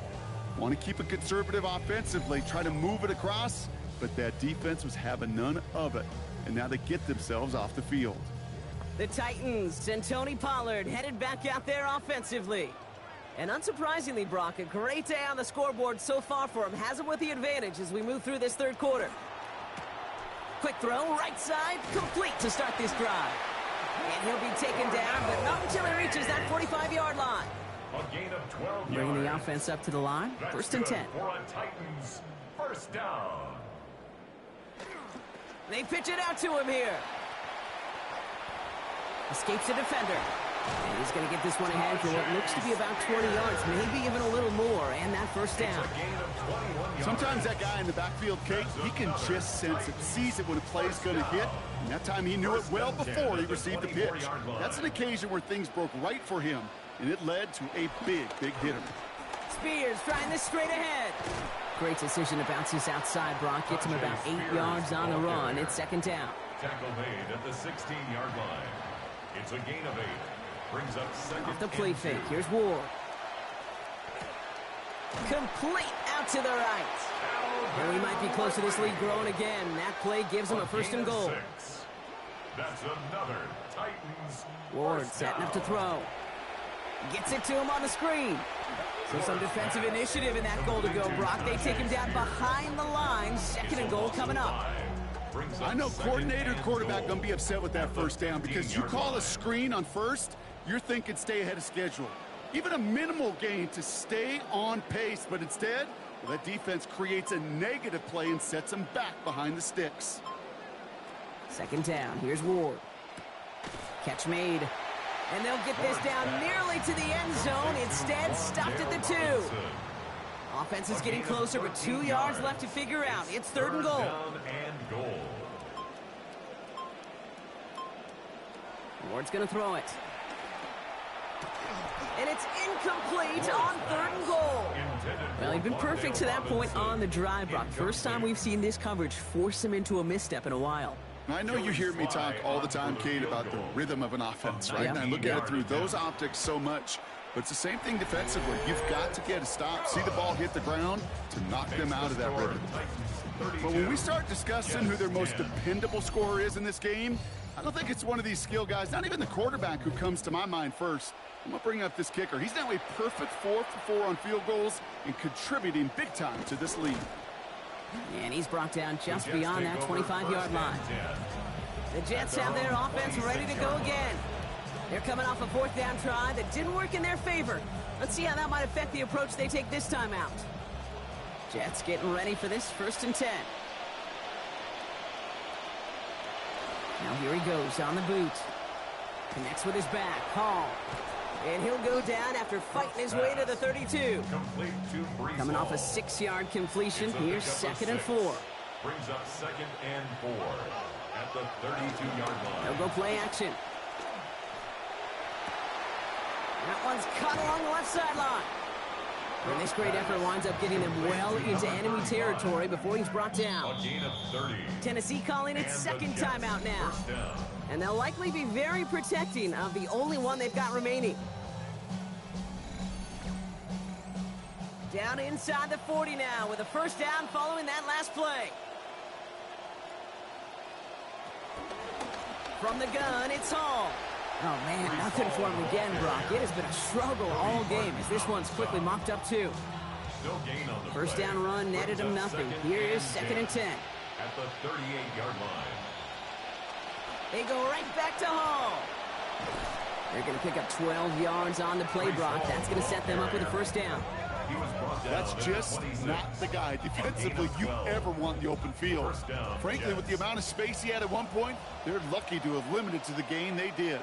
Want to keep it conservative offensively, try to move it across, but that defense was having none of it. And now they get themselves off the field. The Titans and Tony Pollard headed back out there offensively. And unsurprisingly, Brock, a great day on the scoreboard so far for him. Has him with the advantage as we move through this third quarter. Quick throw, right side, complete to start this drive. And he'll be taken down, but not until he reaches that 45-yard line. A gain of 12 Bringing the yards. offense up to the line. First and 10. For a Titans first down. They pitch it out to him here. Escapes a defender. And he's going to get this one ahead for what looks to be about 20 yards, maybe even a little more, and that first down. A gain of 21 yards. Sometimes that guy in the backfield, Kate, he can just sense it, sees it when a play's going to hit, and that time he knew it well before he received the pitch. That's an occasion where things broke right for him, and it led to a big hitter. Spears trying this straight ahead. Great decision to bounce this outside, Brock. Gets him about 8 yards on the run. It's second down. Tackle made at the 16-yard line. It's a gain of 8. Brings up second. Off the play and fake. 2. Here's Ward. Complete out to the right. And we might be close to this lead growing again. That play gives him a first and goal. 6. That's another Titans. Ward first setting up to down. throw. Gets it to him on the screen. So some defensive initiative in that goal to go, Brock. They take him down behind the line. Second and goal coming up. I know coordinator and quarterback going to be upset with that first down because you call a screen on first, you're thinking stay ahead of schedule. Even a minimal gain to stay on pace, but instead, well, that defense creates a negative play and sets them back behind the sticks. Second down. Here's Ward. Catch made. And they'll get this down nearly to the end zone. Instead, stopped at the 2. Offense is getting closer, but 2 yards left to figure out. It's third and goal. Down and goal. Ward's going to throw it. And it's incomplete on third and goal. Well, he'd been perfect to that point on the drive, Brock. First time we've seen this coverage force him into a misstep in a while. I know you hear me talk all the time, Kate, about the rhythm of an offense, right? Yeah. And I look at it through those optics so much. But it's the same thing defensively. You've got to get a stop, see the ball hit the ground to knock them out of that rhythm. But when we start discussing who their most dependable scorer is in this game, I don't think it's one of these skill guys, not even the quarterback, who comes to my mind first. I'm going to bring up this kicker. He's now a perfect 4 for 4 on field goals and contributing big time to this lead. And he's brought down just beyond that 25-yard line. The Jets have their offense ready to go again. They're coming off a fourth down try that didn't work in their favor. Let's see how that might affect the approach they take this time out. Jets getting ready for this first and 10. Now here he goes on the boot. Connects with his back. Hall. And he'll go down after fighting his way to the 32. Complete to Brees Coming off a Hall. 6-yard completion. Here's second and 4. Brings up second and 4 at the 32-yard line. They'll go play action. That one's cut along the left sideline. And this great effort winds up getting them well into enemy territory before he's brought down. A gain of 30. Tennessee calling its second timeout now. First down. And they'll likely be very protecting of the only one they've got remaining. Down inside the 40 now with a first down following that last play. From the gun, it's Hall. Oh, man, nothing for him again, Brock. It has been a struggle all game as this one's quickly mopped up, too. No gain on the First play. down run netted him nothing. Here is second and 10. At the 38-yard line. They go right back to Hall. They're going to pick up 12 yards on the play, Brock. That's going to set them up with a first down. He was brought down That's at just 26. not the guy defensively you ever want in the open field. First down, Frankly, with the Jets. amount of space he had at one point, they're lucky to have limited to the gain they did.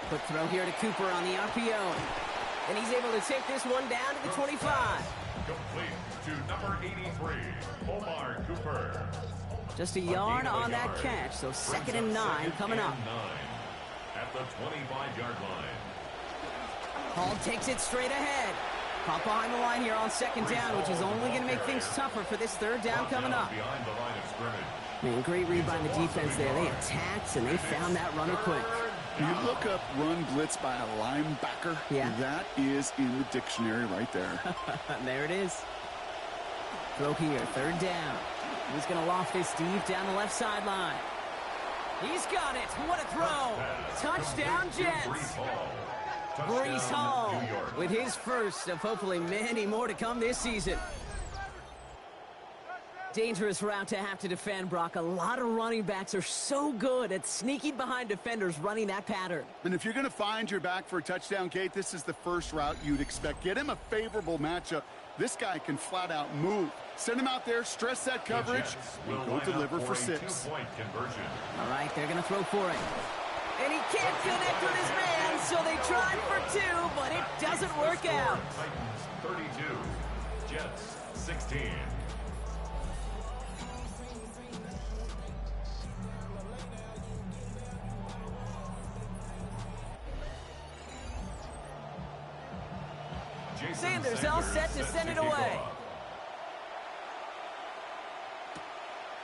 Quick throw here to Cooper on the RPO. And he's able to take this one down to the 25. Complete to number 83, Omar Cooper. Just a yard on that catch, so 2nd and 9 coming up. At the 25-yard line. Hall takes it straight ahead. Caught behind the line here on 2nd down, which is only going to make things tougher for this 3rd down coming up. Behind the line of scrimmage. Man, great read by the defense there. They attacked, and they found that runner quick. You look up run blitz by a linebacker. Yeah. That is in the dictionary right there. There it is. Throw here, 3rd down. He's going to loft this deep down the left sideline. He's got it. What a throw. Touchdown, Jets. Breece Hall with his first of hopefully many more to come this season. Dangerous route to have to defend, Brock. A lot of running backs are so good at sneaking behind defenders running that pattern. And if you're going to find your back for a touchdown, Kate, this is the first route you'd expect. Get him a favorable matchup. This guy can flat out move. Send him out there, stress that coverage, and go deliver for 6. All right, they're going to throw for it. And he can't connect with his man, so they tried for 2, but it doesn't work out. Titans 32, Jets 16. Sanders all set to send it away.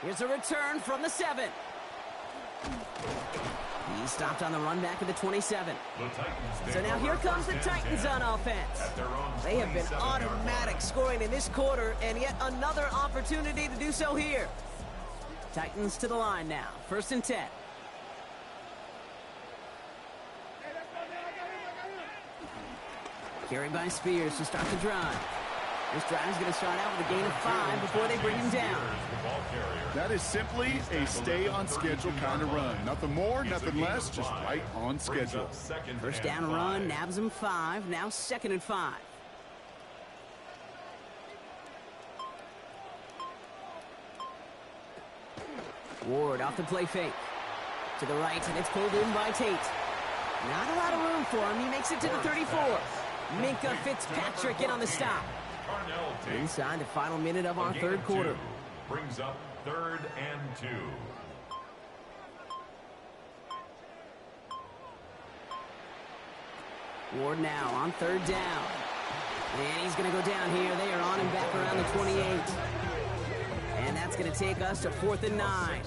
Here's a return from the 7. He stopped on the run back of the 27. So now here comes the Titans on offense. They have been automatic scoring in this quarter, and yet another opportunity to do so here. Titans to the line now. 1st and 10. Carried by Spears to start the drive. This drive is going to start out with a gain of 5 before they bring him down. That is simply a stay-on-schedule kind of run. Nothing more, nothing less, just right on schedule. 1st down run, nabs him 5. Now 2nd and 5. Ward off the play fake. To the right, and it's pulled in by Tate. Not a lot of room for him. He makes it to the 34. Minka Fitzpatrick in on the stop. Inside the final minute of our 3rd quarter. Brings up 3rd and 2. Ward now on 3rd down. And he's going to go down here. They are on him back around the 28. And that's going to take us to 4th and 9.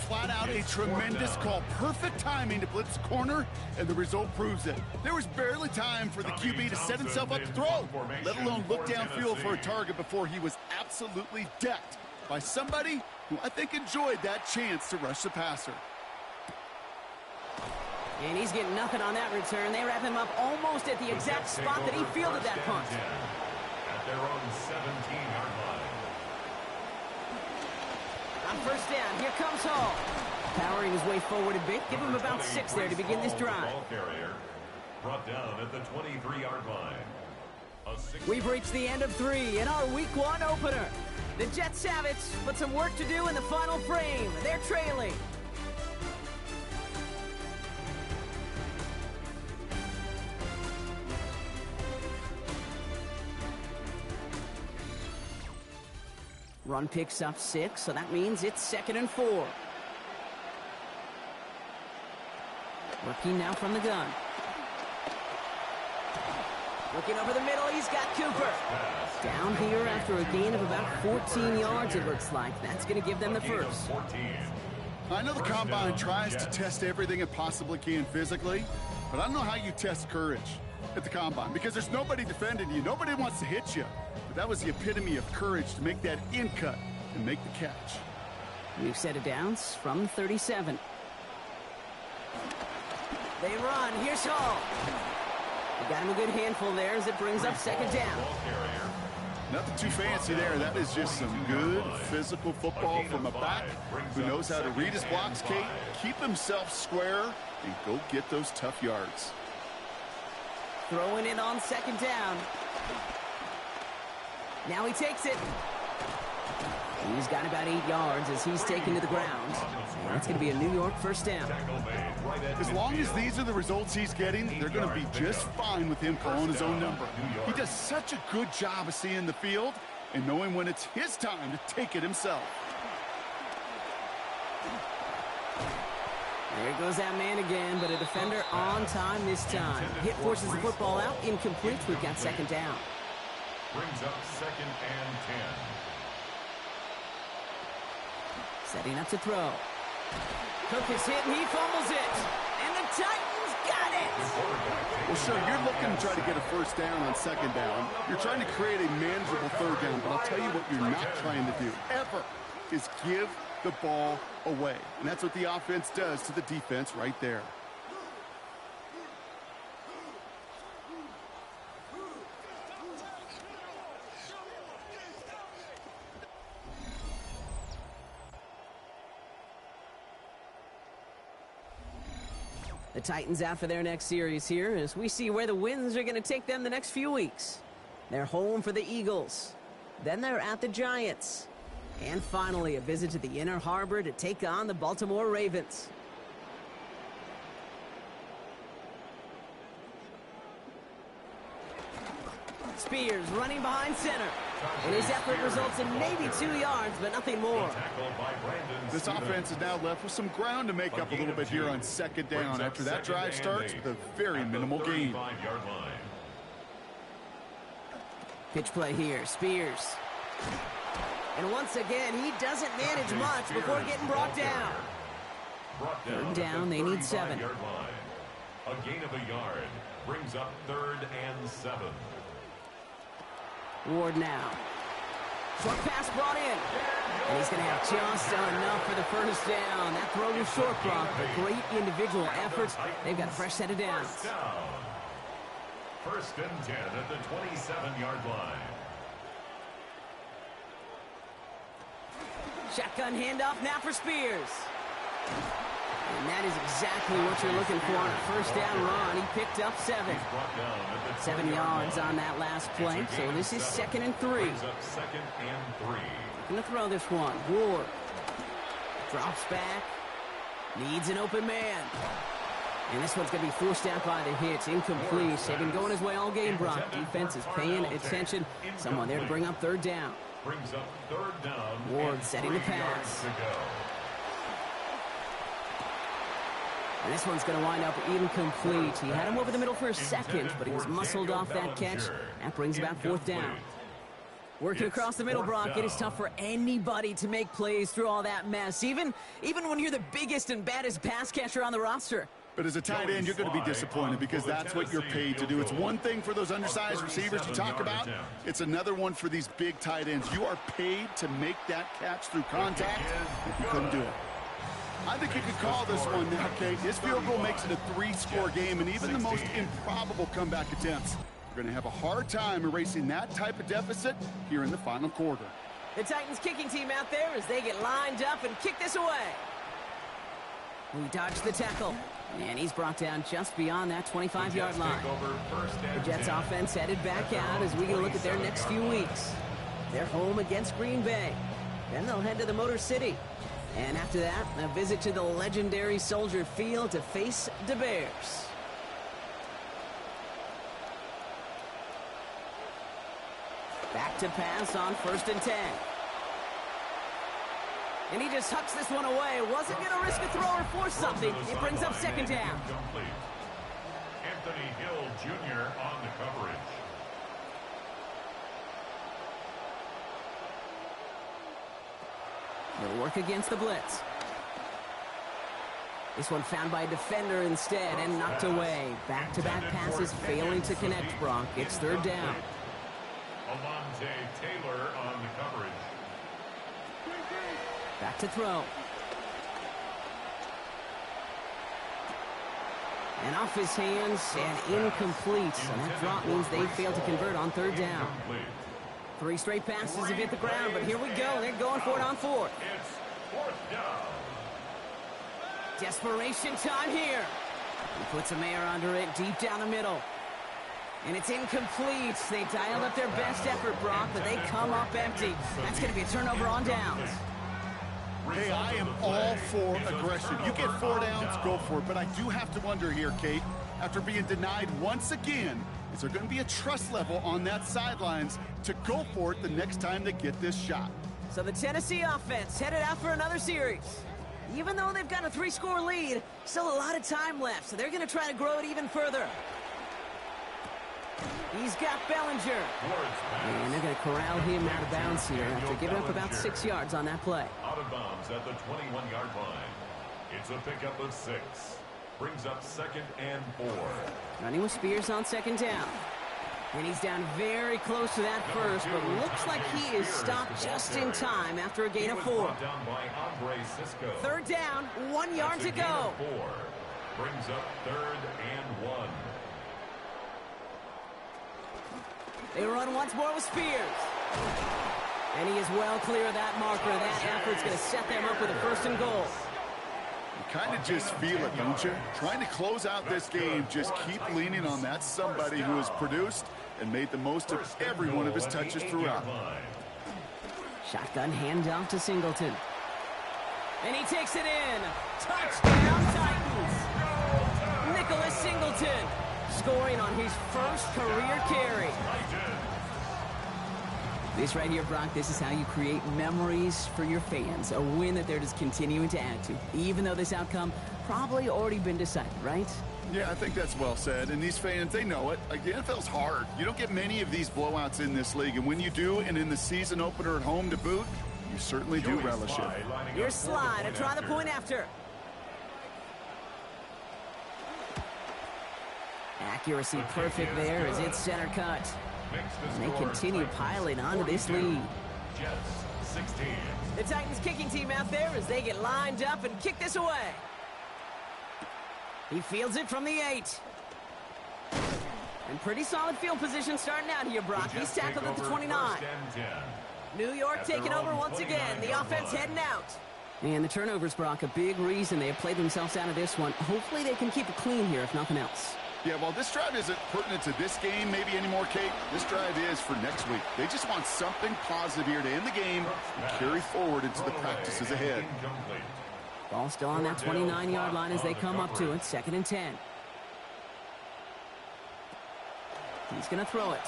Flat out a tremendous call. Perfect timing to blitz the corner, and the result proves it. There was barely time for the QB to set himself up to throw, let alone look downfield for a target before he was absolutely decked by somebody who I think enjoyed that chance to rush the passer. And he's getting nothing on that return. They wrap him up almost at the exact spot that he fielded that punt. At their own 17-yard line. On 1st down, here comes Hall. Powering his way forward a bit. Give him about 6 there to begin this drive. Brought down at the 23-yard line. We've reached the end of 3 in our Week 1 opener. The Jets have it, but some work to do in the final frame. They're trailing. Run picks up 6, so that means it's 2nd and 4. Working now from the gun. Looking over the middle, he's got Cooper. Down here after a gain of about 14 yards, it looks like. That's going to give them the first. I know the Combine tries to test everything it possibly can physically, but I don't know how you test courage at the Combine, because there's nobody defending you. Nobody wants to hit you. But that was the epitome of courage to make that in cut and make the catch. We've set it down from 37. They run. Here's Hall. We got him a good handful there as it brings up 2nd down. Nothing too fancy there. That is just some good physical football from a back who knows how to read his blocks, Kate, keep himself square, and go get those tough yards. Throwing it on 2nd down. Now he takes it. He's got about 8 yards as he's taken to the ground. And that's going to be a New York first down. As long as these are the results he's getting, they're going to be just fine with him calling his own number. He does such a good job of seeing the field and knowing when it's his time to take it himself. There goes that man again, but a defender on time this time. Hit forces the football out, incomplete. We've got second down. Brings up 2nd and 10. Setting up to throw. Cook is hit and he fumbles it. And the Titans got it! Well, sure, you're looking to try to get a first down on second down. You're trying to create a manageable third down, but I'll tell you what you're not trying to do, ever, is give the ball away. And that's what the offense does to the defense right there. The Titans out for their next series here as we see where the wins are going to take them the next few weeks. They're home for the Eagles. Then they're at the Giants. And finally, a visit to the Inner Harbor to take on the Baltimore Ravens. Spears running behind center. And his effort results in maybe 2 yards, but nothing more. This offense is now left with some ground to make up a little bit here on second down after that drive starts with a very minimal gain. Pitch play here, Spears. And once again, he doesn't manage much before getting brought down. Third down, they need 7. A gain of a yard brings up 3rd and 7. Ward now. Short pass brought in. And he's going to have just enough for the first down. That throw was short, Brock, but great individual efforts. They've got a fresh set of downs. 1st and 10 at the 27-yard line. Shotgun handoff now for Spears. And that is exactly what you're looking for on a first down run. He picked up 7. 7 yards on that last play, so this is 2nd and 3. Brings up 2nd and 3. Going to throw this one. Ward drops back. Needs an open man. And this one's going to be forced out by the hits. Incomplete. They've been going his way all game, Brock. Defense is paying attention. Someone there to bring up 3rd down. Brings up 3rd down. Ward setting the pass. And this one's going to wind up incomplete. He had him over the middle for a second, but he was muscled off that catch. That brings about 4th down. Working across the middle, Brock, it is tough for anybody to make plays through all that mess, even when you're the biggest and baddest pass catcher on the roster. But as a tight end, you're going to be disappointed because that's what you're paid to do. It's one thing for those undersized receivers you talk about. It's another one for these big tight ends. You are paid to make that catch through contact, and you couldn't do it. I think you could call this one now, Kate. This field goal makes it a 3-score game, and even the most improbable comeback attempts are going to have a hard time erasing that type of deficit here in the final quarter. The Titans kicking team out there as they get lined up and kick this away. We dodged the tackle, and he's brought down just beyond that 25-yard line. The Jets offense headed back out as we get a look at their next few weeks. They're home against Green Bay. Then they'll head to the Motor City. And after that, a visit to the legendary Soldier Field to face the Bears. Back to pass on 1st and 10. And he just hucks this one away. Wasn't going to risk a throw or force something. It brings up 2nd down. Anthony Hill Jr. on the coverage. They'll work against the blitz. This one found by a defender instead and knocked away. Back-to-back passes failing to connect, Brock. It's 3rd down. Alontae Taylor on the coverage. Back to throw. And off his hands and incomplete. And that drop means they failed to convert on 3rd down. 3 straight passes have hit the ground, but here we go. They're going for it on 4th. It's 4th down. Desperation time here. He puts a man under it deep down the middle. And it's incomplete. They dialed up their best effort, Brock, but they come up empty. That's going to be a turnover on downs. Hey, I am all for aggression. You get 4 downs, go for it. But I do have to wonder here, Kate, after being denied once again, is there going to be a trust level on that sidelines to go for it the next time they get this shot? So the Tennessee offense headed out for another series. Even though they've got a 3-score lead, still a lot of time left, so they're going to try to grow it even further. He's got Bellinger. And they're going to corral him out of bounds here after giving up about 6 yards on that play. Out of bounds at the 21-yard line. It's a pickup of 6. Brings up 2nd and 4. Running with Spears on 2nd down. And he's down very close to that first, but looks like he is stopped just in time after a gain of 4. Down by Andre Cisco. 3rd down, 1 yard to go. 4. Brings up 3rd and 1. They run once more with Spears. And he is well clear of that marker. That effort's going to set them up with a 1st and goal. You kind of just feel it, don't you? Trying to close out this game, just keep leaning on that somebody who has produced and made the most of every one of his touches throughout. Shotgun handoff to Singleton. And he takes it in. Touchdown, Titans. Nicholas Singleton scoring on his 1st career carry. This right here, Brock, this is how you create memories for your fans. A win that they're just continuing to add to, even though this outcome probably already been decided, right? Yeah, I think that's well said. And these fans, they know it. Like, the NFL's hard. You don't get many of these blowouts in this league. And when you do, and in the season opener at home to boot, you certainly do relish it. Here's Slide to try the point after. Accuracy perfect there as it's center cut. And they continue piling onto this lead. Jets, 16. The Titans kicking team out there as they get lined up and kick this away. He fields it from the 8. And pretty solid field position starting out here, Brock. He's tackled at the 29. New York taking over once again. The offense heading out. And the turnovers, Brock, a big reason they have played themselves out of this one. Hopefully they can keep it clean here, if nothing else. Yeah, well, this drive isn't pertinent to this game maybe anymore, Kate. This drive is for next week. They just want something positive here to end the game and carry forward into the practices ahead. Ball still on that 29-yard line as they come up to it. 2nd and 10. He's going to throw it.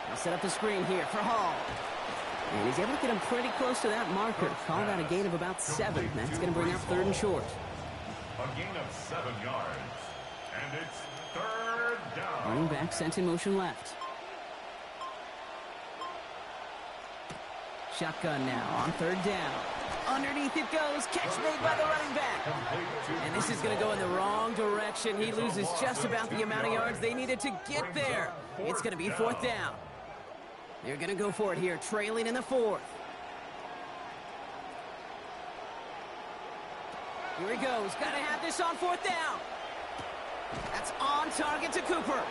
He'll set up the screen here for Hall. And he's able to get him pretty close to that marker. Called out a gain of about 7. That's going to bring up 3rd and short. A gain of 7 yards. And it's 3rd down. Running back sent in motion left. Shotgun now on 3rd down. Underneath it goes. Catch made by the running back. And this is going to go in the wrong direction. He loses just about the amount of yards they needed to get there. It's going to be 4th down. They're going to go for it here, trailing in the 4th. Here he goes. Got to have this on 4th down. That's on target to Cooper.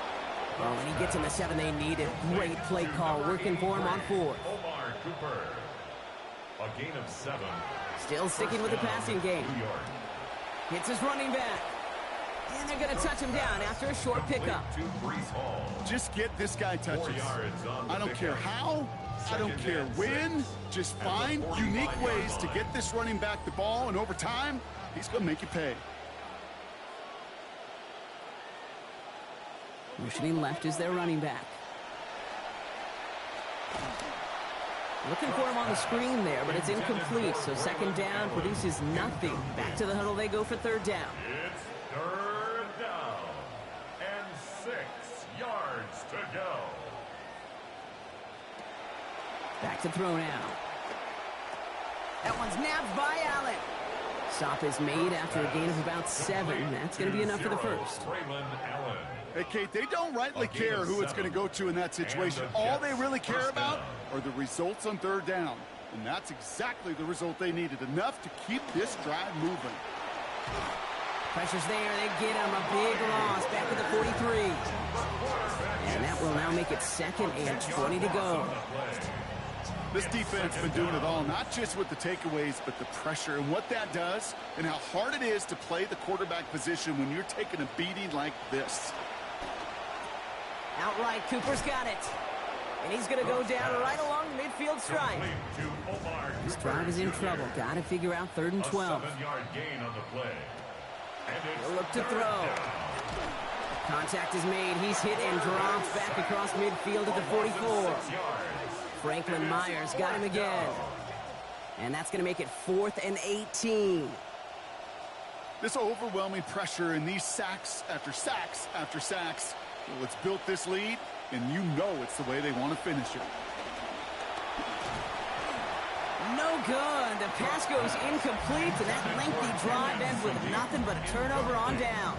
Oh, and he gets in the 7 they needed. Great play call working for him on 4th. Omar Cooper. A gain of 7. Still sticking with the passing game. Hits his running back. And they're going to touch him down after a short pickup. Just get this guy touches. I don't care how. I don't care when. Just find unique ways to get this running back the ball, and over time, he's going to make you pay. Motioning left is their running back. Looking for him on the screen there, but it's incomplete. So 2nd down produces nothing. Back to the huddle they go for 3rd down. It's 3rd down and 6 yards to go. Back to throw now. That one's nabbed by Allen. Stop is made after a gain of about 7. That's going to be enough for the 1st. Hey, Kate, they don't rightly care who it's going to go to in that situation. All they really care about are the results on 3rd down. And that's exactly the result they needed. Enough to keep this drive moving. Pressure's there. They get him. A big loss back to the 43. And that will now make it 2nd and 20 to go. This defense has been doing it all, not just with the takeaways, but the pressure and what that does and how hard it is to play the quarterback position when you're taking a beating like this. Outright, Cooper's got it. And he's going to go down right along the midfield stripe. This drive is in trouble. Got to figure out 3rd and 12. 7-yard gain on the play. He'll look to throw. Contact is made. He's hit and drops back across midfield at the 44. Franklin Myers got him again. And that's going to make it 4th and 18. This overwhelming pressure and these sacks after sacks after sacks, well, it's built this lead, and you know it's the way they want to finish it. No good. The pass goes incomplete, and that lengthy drive ends with nothing but a turnover on downs.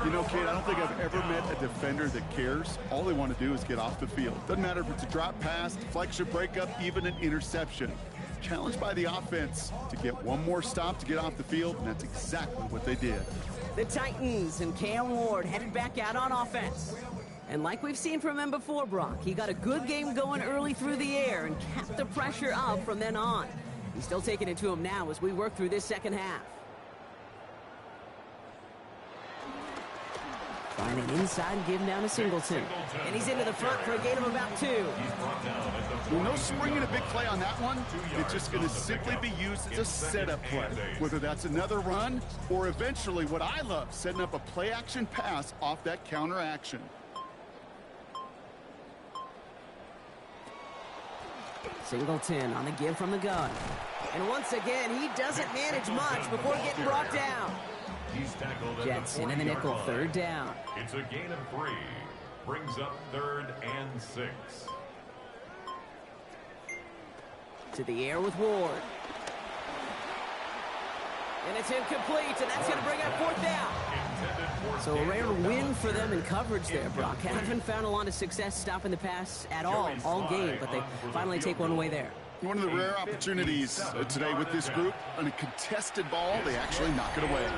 You know, kid, I don't think I've ever met a defender that cares. All they want to do is get off the field. Doesn't matter if it's a drop pass, deflection, breakup, even an interception. Challenged by the offense to get one more stop to get off the field, and that's exactly what they did. The Titans and Cam Ward headed back out on offense. And like we've seen from him before, Brock, he got a good game going early through the air and kept the pressure up from then on. He's still taking it to him now as we work through this second half. Finding inside and giving down to Singleton. And he's into the front for a gain of about 2. Well, no springing a big play on that one. It's just going to simply be used as a setup play. Whether that's another run or eventually what I love, setting up a play-action pass off that counter action. Singleton on the give from the gun. And once again, he doesn't manage much before getting brought down. He's tackled at Jets the into the nickel, 40-yard 3rd line. down. It's a gain of 3. Brings up 3rd and 6. To the air with Ward. And it's incomplete, and that's going to bring up 4th down. So a rare win for them in coverage there, Brock. Haven't found a lot of success stopping the pass at all game, but they finally take one away there. One of the rare opportunities today with this group, on a contested ball, they actually knock it away.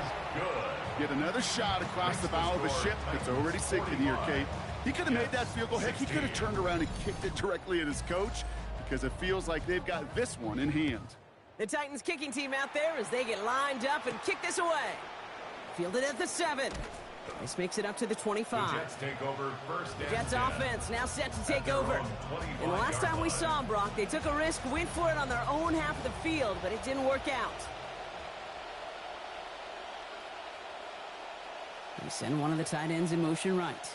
Yet another shot across the bow of a ship that's already sinking here, Kate. He could have made that field goal. Heck, he could have turned around and kicked it directly at his coach because it feels like they've got this one in hand. The Titans kicking team out there as they get lined up and kick this away. Fielded at the 7. This makes it up to the 25. The Jets take over first. The Jets offense now set to take over. And the last time we saw them, Brock, they took a risk, went for it on their own half of the field, but it didn't work out. They send one of the tight ends in motion right.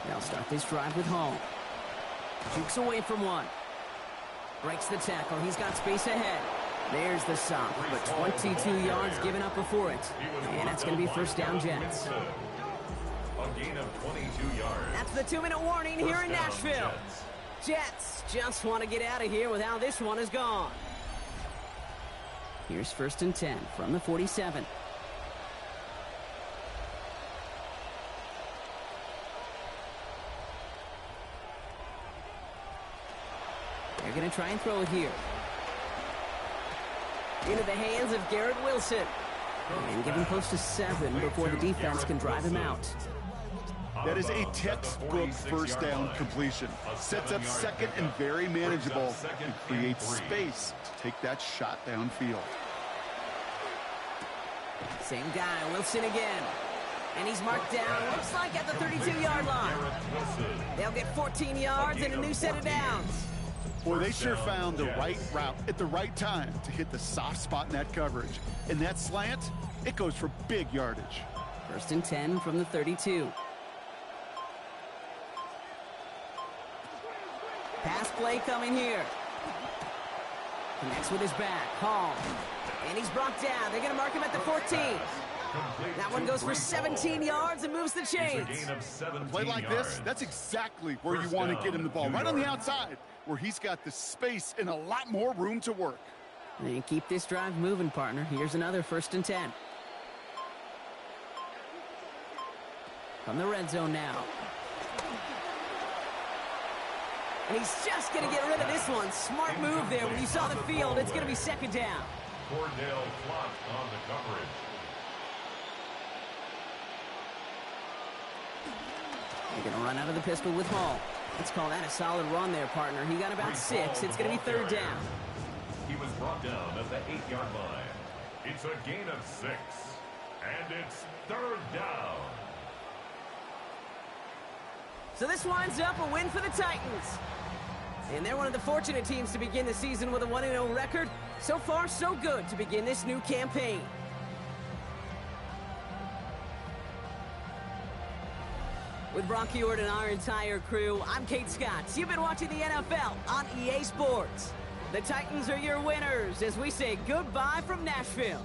They'll start this drive with Hall. Jukes away from one. Breaks the tackle. He's got space ahead. There's the stop, but 22 yards given up before it. And that's going to be 1st down Jets. A gain of 22 yards. That's the 2-minute warning here in Nashville. Jets just want to get out of here with how this one is gone. Here's 1st and 10 from the 47. They're going to try and throw it here. Into the hands of Garrett Wilson. And give him close to 7 before the defense can drive him out. That is a textbook 1st down completion. Sets up 2nd and very manageable and creates space to take that shot downfield. Same guy, Wilson again. And he's marked down, looks like at the 32-yard line. They'll get 14 yards and a new set of downs. Boy, they sure found the right route at the right time to hit the soft spot in that coverage. And that slant, it goes for big yardage. 1st and 10 from the 32. Pass play coming here. Connects with his back. Hall. And he's brought down. They're going to mark him at the 14. That one goes for 17 yards and moves the chains. A play like this, that's exactly where you want to get him the ball. Right on the outside, where he's got the space and a lot more room to work. And keep this drive moving, partner. Here's another 1st and 10. From the red zone now. And he's just going to get rid of this one. Smart move there. When you saw the field, it's going to be 2nd down. Cordell Flott on the coverage. They're going to run out of the pistol with Hall. Let's call that a solid run there, partner. He got about 6. It's going to be 3rd down. He was brought down at the 8-yard line. It's a gain of 6. And it's 3rd down. So this winds up a win for the Titans. And they're one of the fortunate teams to begin the season with a 1-0 record. So far, so good to begin this new campaign. With Brock Ewart and our entire crew, I'm Kate Scott. You've been watching the NFL on EA Sports. The Titans are your winners as we say goodbye from Nashville.